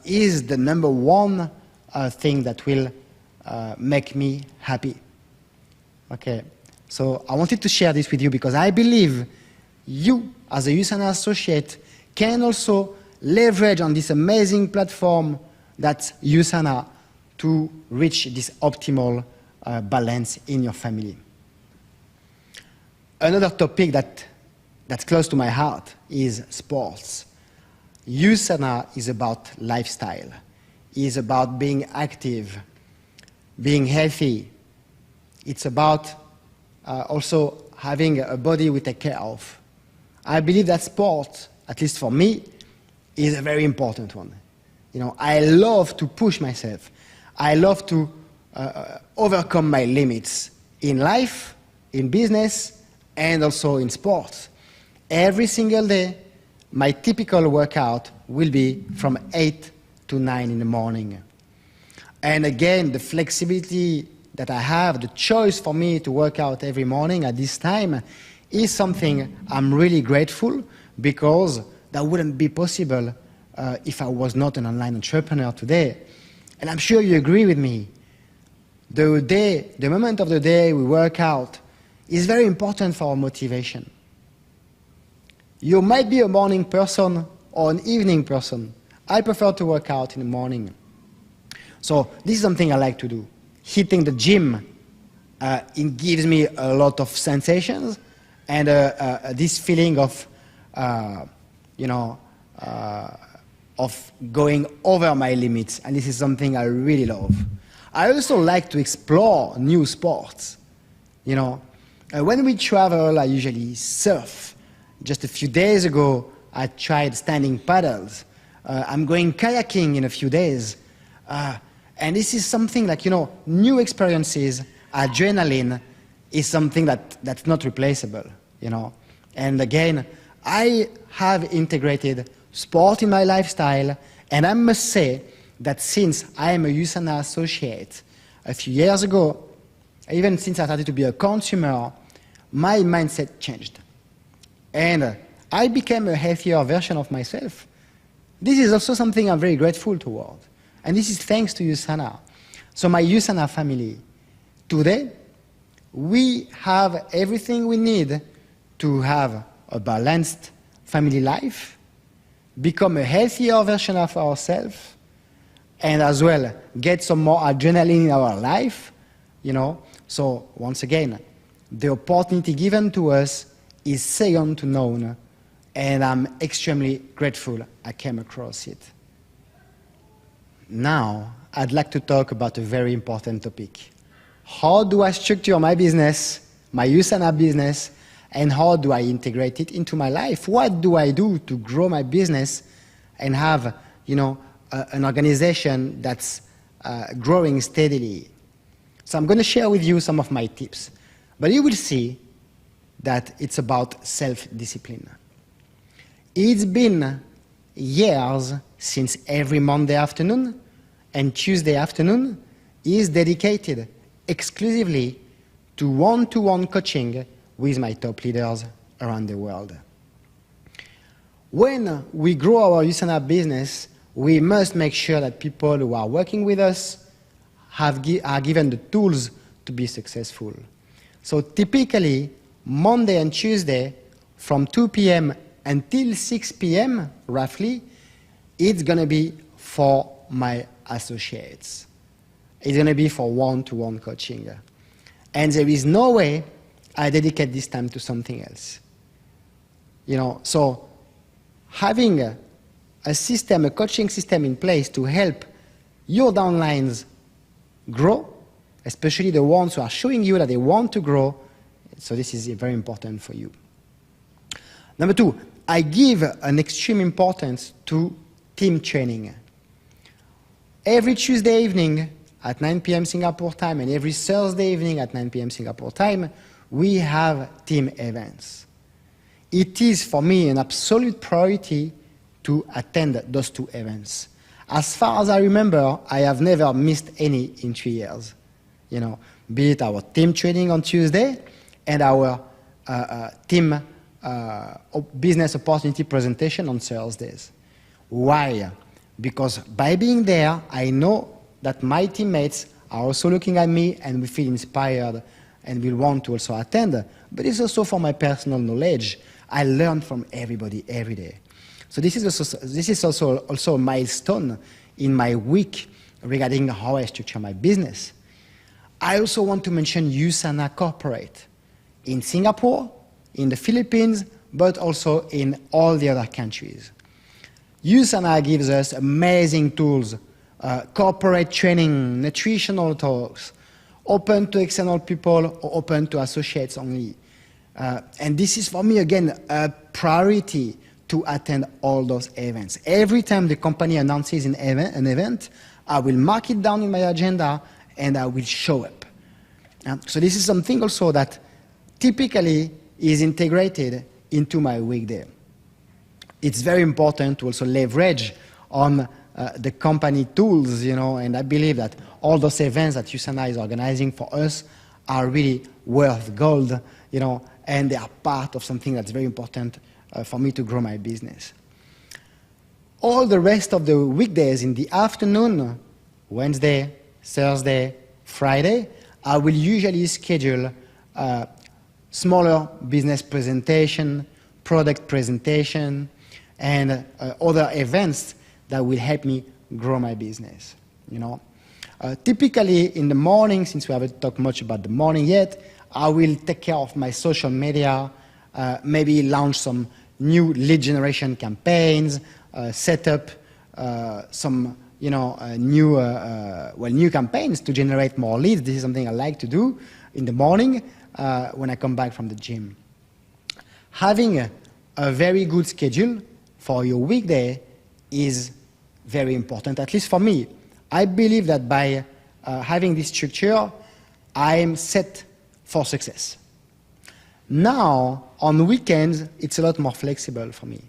is the number one thing that will make me happy. Okay, so I wanted to share this with you because I believe you, as a USANA associate, can also leverage on this amazing platform that's USANA to reach this optimal balance in your family. Another topic that's close to my heart is sports. USANA is about lifestyle, is about being active, being healthy. It's about also having a body we take care of. I believe that sport, at least for me, is a very important one. You know, I love to push myself. I love to overcome my limits in life, in business, and also in sports. Every single day, my typical workout will be from 8 to 9 in the morning. And again, the flexibility that I have, the choice for me to work out every morning at this time is something I'm really grateful, because that wouldn't be possible if I was not an online entrepreneur today. And I'm sure you agree with me. The moment of the day we work out is very important for our motivation. You might be a morning person or an evening person. I prefer to work out in the morning. So this is something I like to do. Hitting the gym, it gives me a lot of sensations and this feeling of, of going over my limits. And this is something I really love. I also like to explore new sports. You know, when we travel, I usually surf. Just a few days ago, I tried standing paddles. I'm going kayaking in a few days. And this is something like, you know, new experiences, adrenaline is something that's not replaceable, you know. And again, I have integrated sport in my lifestyle, and I must say that since I am a USANA associate, a few years ago, even since I started to be a consumer, my mindset changed. And I became a healthier version of myself. This is also something I'm very grateful toward. And this is thanks to USANA. So my USANA family, today, we have everything we need to have a balanced family life, become a healthier version of ourselves, and as well get some more adrenaline in our life, you know. So once again, the opportunity given to us is second to none, and I'm extremely grateful I came across it. Now, I'd like to talk about a very important topic. How do I structure my business, my USANA business, and how do I integrate it into my life? What do I do to grow my business and have, you know, an organization that's growing steadily? So I'm going to share with you some of my tips. But you will see that it's about self-discipline. It's been years since every Monday afternoon and Tuesday afternoon is dedicated exclusively to one-to-one coaching with my top leaders around the world. When we grow our USANA business, we must make sure that people who are working with us are given the tools to be successful. So typically, Monday and Tuesday, from 2 p.m. until 6 p.m., roughly, it's going to be for my associates. It's going to be for one-to-one coaching. And there is no way I dedicate this time to something else. You know, so having a system, a coaching system in place to help your downlines grow, especially the ones who are showing you that they want to grow, so this is very important for you. Number two, I give an extreme importance to team training. Every Tuesday evening at 9 p.m. Singapore time and every Thursday evening at 9 p.m. Singapore time, we have team events. It is for me an absolute priority to attend those two events. As far as I remember, I have never missed any in 3 years. You know, be it our team training on Tuesday and our team business opportunity presentation on Thursdays. Why? Because by being there, I know that my teammates are also looking at me and we feel inspired and will want to also attend. But it's also for my personal knowledge. I learn from everybody every day. So this is also a milestone in my week regarding how I structure my business. I also want to mention USANA Corporate in Singapore, in the Philippines, but also in all the other countries. USANA gives us amazing tools, corporate training, nutritional talks, open to external people or open to associates only. And this is for me, again, a priority to attend all those events. Every time the company announces an event, I will mark it down in my agenda and I will show up. So this is something also that typically is integrated into my weekday. It's very important to also leverage on the company tools, you know, and I believe that all those events that USANA is organizing for us are really worth gold, you know, and they are part of something that's very important for me to grow my business. All the rest of the weekdays in the afternoon, Wednesday, Thursday, Friday, I will usually schedule smaller business presentation, product presentation, and other events that will help me grow my business, you know. Typically in the morning, since we haven't talked much about the morning yet, I will take care of my social media, maybe launch some new lead generation campaigns, set up some new campaigns to generate more leads. This is something I like to do in the morning when I come back from the gym. Having a very good schedule for your weekday is very important, at least for me. I believe that by having this structure, I am set for success. Now, on weekends, it's a lot more flexible for me.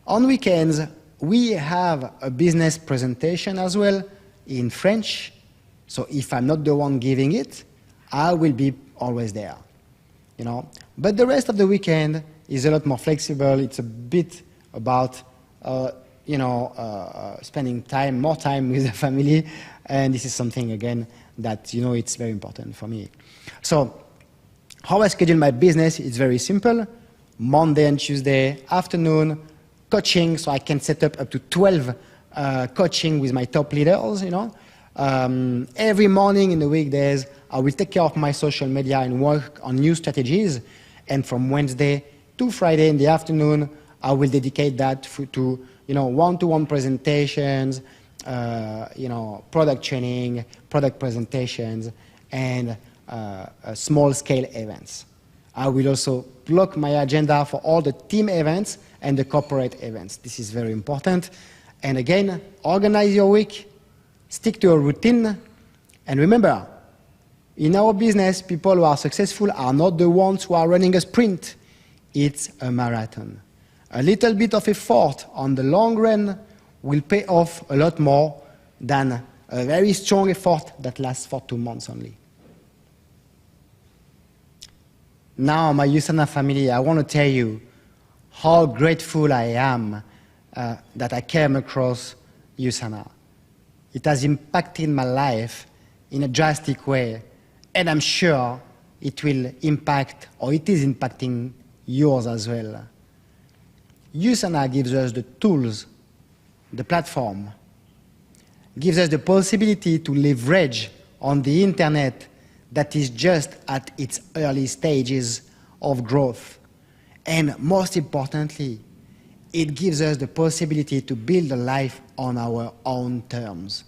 On weekends, we have a business presentation as well in French. So if I'm not the one giving it, I will be always there, you know. But the rest of the weekend is a lot more flexible. It's a bit about, spending more time with the family. And this is something, again, that, you know, it's very important for me. So how I schedule my business is very simple. Monday and Tuesday afternoon, coaching, so I can set up to 12 coaching with my top leaders, you know. Every morning in the weekdays, I will take care of my social media and work on new strategies. And from Wednesday to Friday in the afternoon, I will dedicate that to, you know, one-to-one presentations, product training, product presentations, and small-scale events. I will also block my agenda for all the team events and the corporate events. This is very important. And again, organize your week, stick to a routine, and remember, in our business, people who are successful are not the ones who are running a sprint. It's a marathon. A little bit of effort on the long run will pay off a lot more than a very strong effort that lasts for 2 months only. Now, my USANA family, I want to tell you how grateful I am that I came across USANA. It has impacted my life in a drastic way, and I'm sure it will impact, or it is impacting yours as well. USANA gives us the tools, the platform, gives us the possibility to leverage on the internet that is just at its early stages of growth. And most importantly, it gives us the possibility to build a life on our own terms.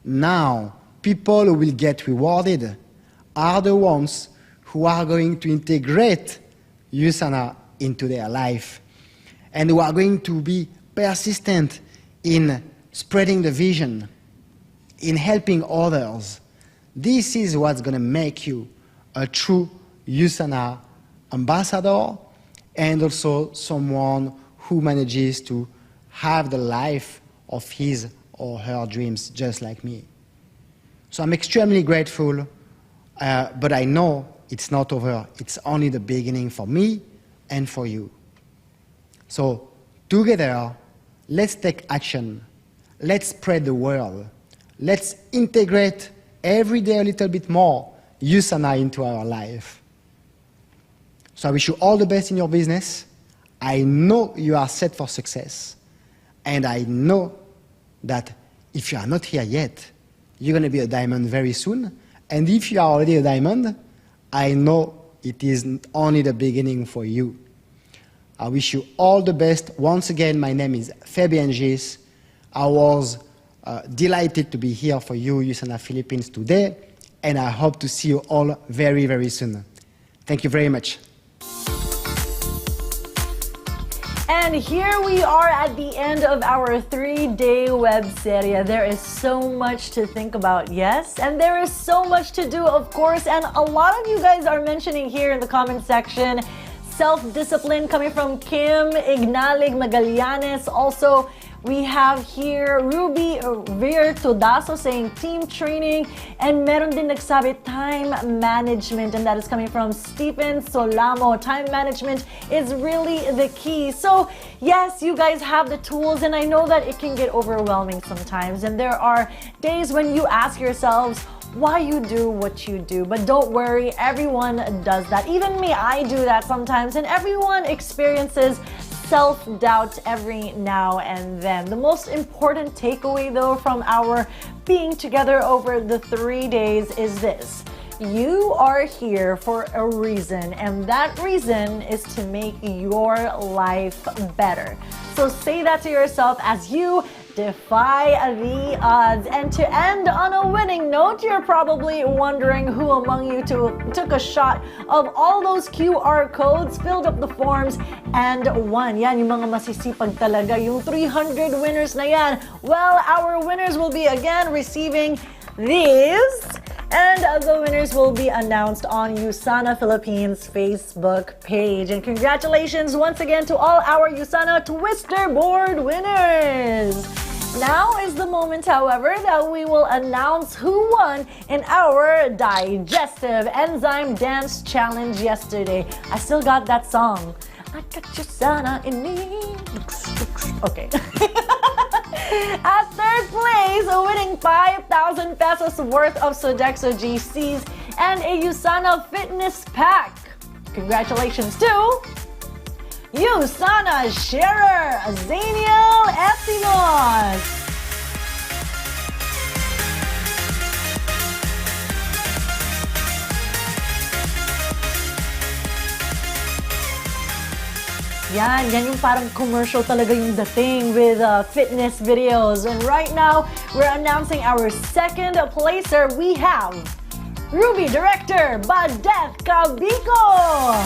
Now, people who will get rewarded are the ones who are going to integrate USANA into their life. and who are going to be persistent in spreading the vision, in helping others, this is what's going to make you a true USANA ambassador and also someone who manages to have the life of his or her dreams just like me. So I'm extremely grateful, but I know it's not over. It's only the beginning for me and for you. So together, let's take action. Let's spread the word. Let's integrate every day a little bit more USANA into our life. So I wish you all the best in your business. I know you are set for success. And I know that if you are not here yet, you're going to be a diamond very soon. And if you are already a diamond, I know it is only the beginning for you. I wish you all the best. Once again, my name is Fabian Gis. I was delighted to be here for you, USANA Philippines, today. And I hope to see you all very, very soon. Thank you very much. And here we are at the end of our 3-day web serie. There is so much to think about, yes? And there is so much to do, of course. And a lot of you guys are mentioning here in the comment section self-discipline coming from Kim Ignalig Magallanes. Also, we have here Ruby Virtudaso saying team training, and meron din nagsabi time management, and that is coming from Stephen Solamo. Time management is really the key. So yes, you guys have the tools, and I know that it can get overwhelming sometimes, and there are days when you ask yourselves why you do what you do. But don't worry, everyone does that. Even me, I do that sometimes, and everyone experiences self-doubt every now and then. The most important takeaway though from our being together over the 3 days is this: you are here for a reason, and that reason is to make your life better. So say that to yourself as you defy the odds. And to end on a winning note, you're probably wondering who among you took a shot of all those QR codes, filled up the forms, and won. Yan, yung mga masisipag talaga, yung 300 winners na yan. Well, our winners will be again receiving these, and the winners will be announced on USANA Philippines Facebook page. And congratulations once again to all our USANA Twister Board winners! Now is the moment, however, that we will announce who won in our Digestive Enzyme Dance Challenge yesterday. I still got that song. I got USANA in me. Okay. At third place, winning 5,000 pesos worth of Sodexo GCs and a USANA Fitness Pack. Congratulations to USANA sharer, Zaniel Estinos. Yan yung parang commercial talaga yung dating with fitness videos. And right now, we're announcing our second placer. We have Ruby Director Badeth Cabico.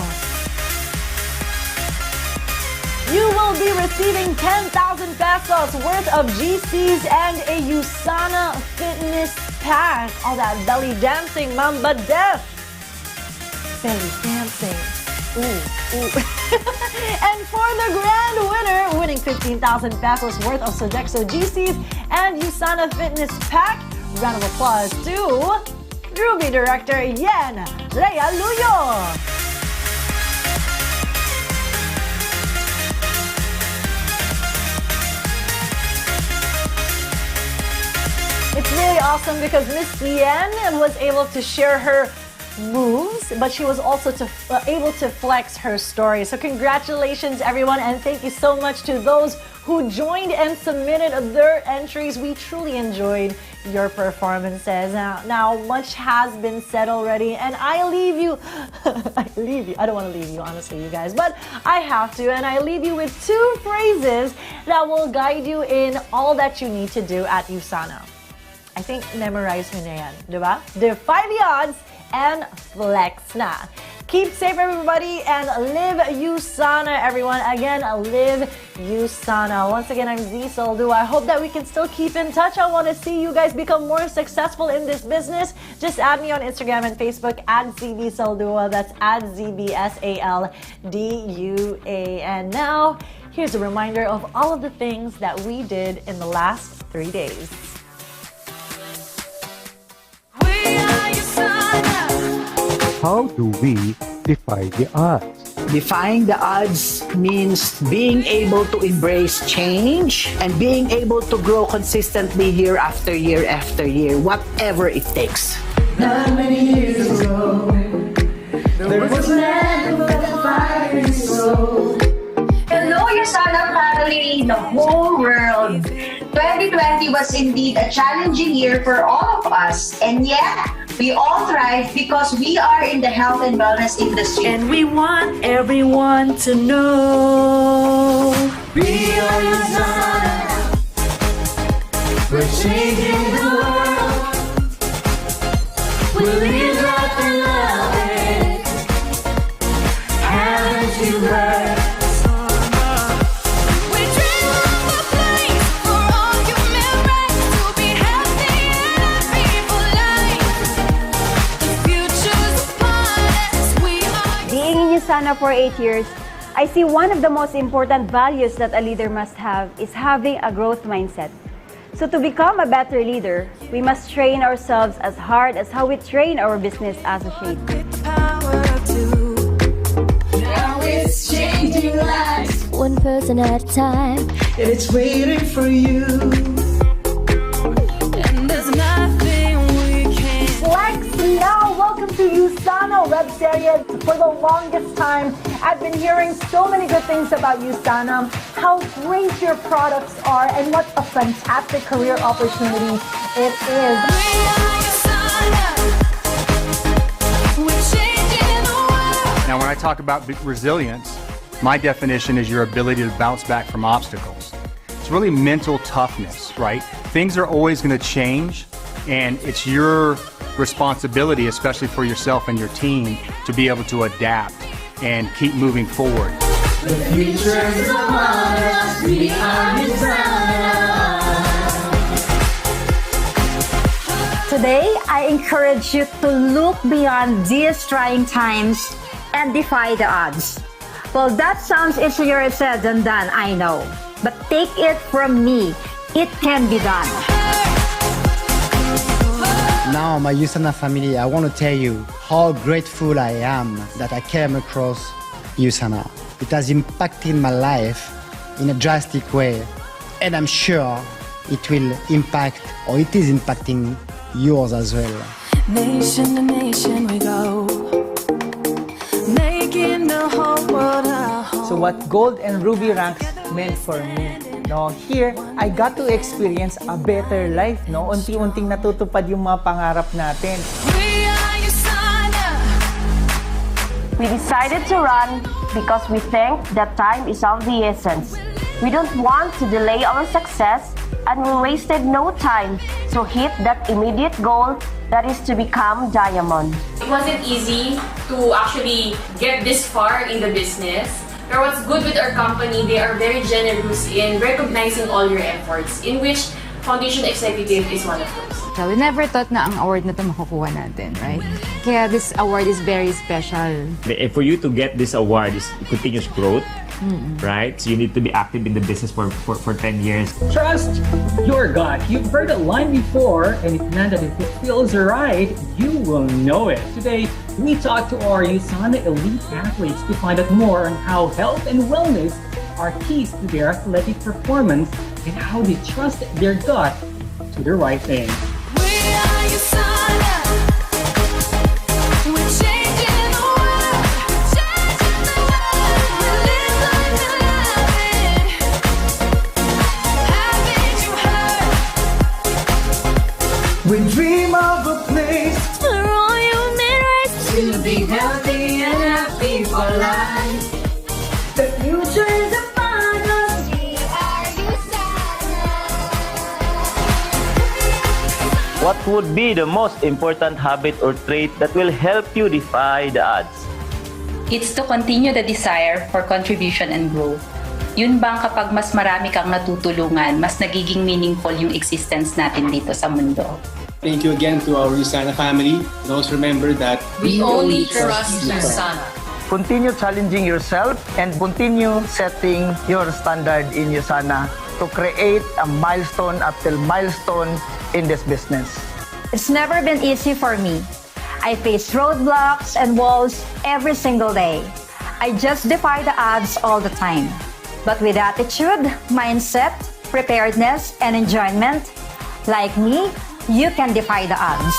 You will be receiving 10,000 pesos worth of GCs and a USANA Fitness Pack. All that belly dancing, Ma'am Badeth. Belly dancing. Ooh, ooh. And for the grand winner, winning 15,000 pesos worth of Sodexo GCs and USANA Fitness Pack, round of applause to Ruby Director Yen Rhea Luyo. It's really awesome because Miss Yen was able to share her moves, but she was also able to flex her story. So congratulations everyone, and thank you so much to those who joined and submitted their entries. We truly enjoyed your performances. Now much has been said already, and I leave you I don't want to leave you, honestly, you guys, but I have to, and I leave you with 2 phrases that will guide you in all that you need to do at USANA. I think memorize mo na yan, diba? Defy the odds and flex na. Keep safe, everybody, and live USANA, everyone. Again, live USANA. Once again, I'm Z Soldu. I hope that we can still keep in touch. I want to see you guys become more successful in this business. Just add me on Instagram and Facebook at ZB Soldua. That's at ZBSALDUA. And now, here's a reminder of all of the things that we did in the last 3 days. How do we defy the odds? Defying the odds means being able to embrace change and being able to grow consistently year after year after year, whatever it takes. Not many years ago, there was a man who had a fiery soul. Hello, USANA family, the whole world. 2020 was indeed a challenging year for all of us, and yet we all thrive because we are in the health and wellness industry. And we want everyone to know we are USANA. We're changing the world. We live life and love it. Haven't you heard? USANA for 8 years, I see one of the most important values that a leader must have is having a growth mindset. So to become a better leader, we must train ourselves as hard as how we train our business associates. Now it's changing lives, one person at a time, and it's waiting for you. And there's nothing we can. Flex now! Welcome to USANA web Serye. For the longest time, I've been hearing so many good things about USANA, how great your products are, and what a fantastic career opportunity it is. Now, when I talk about resilience, my definition is your ability to bounce back from obstacles. It's really mental toughness, right? Things are always going to change, and it's your responsibility, especially for yourself and your team, to be able to adapt and keep moving forward. The future is upon us, we are USANA. Today, I encourage you to look beyond these trying times and defy the odds. Well, that sounds easier said than done, I know. But take it from me, it can be done. Now, my USANA family, I want to tell you how grateful I am that I came across USANA. It has impacted my life in a drastic way, and I'm sure it will impact, or it is impacting yours as well. Nation to nation we go, making the whole world our home. So what Gold and Ruby ranks meant for me. No, here, I got to experience a better life, no? Unti-unting natutupad yung mga pangarap natin. We are USANA. We decided to run because we think that time is of the essence. We don't want to delay our success, and we wasted no time to hit that immediate goal, that is to become diamond. It wasn't easy to actually get this far in the business. Pero what's good with our company, they are very generous in recognizing all your efforts, in which Foundation Executive is one of those. So we never thought na ang award na ito makukuha natin, right? Kaya this award is very special. For you to get this award is continuous growth, right? So you need to be active in the business for 10 years. Trust your gut. You've heard a line before, and it meant that if it feels right, you will know it. Today, we talk to our USANA elite athletes to find out more on how health and wellness are keys to their athletic performance and how they trust their gut to the right thing. We are USANA. We're changing the world, changing the world. We live life and love it. Haven't you heard? We dream of a place for all human race to be healthy and happy for life. The future is upon us. We are What would be the most important habit or trait that will help you defy the odds? It's to continue the desire for contribution and growth. Yun bang kapag mas marami kang natutulungan, mas nagiging meaningful yung existence natin dito sa mundo? Thank you again to our USANA family. And also remember that We only trust USANA. Continue challenging yourself and continue setting your standard in USANA to create a milestone after milestone in this business. It's never been easy for me. I face roadblocks and walls every single day. I just defy the odds all the time. But with attitude, mindset, preparedness, and enjoyment, like me, you can defy the odds.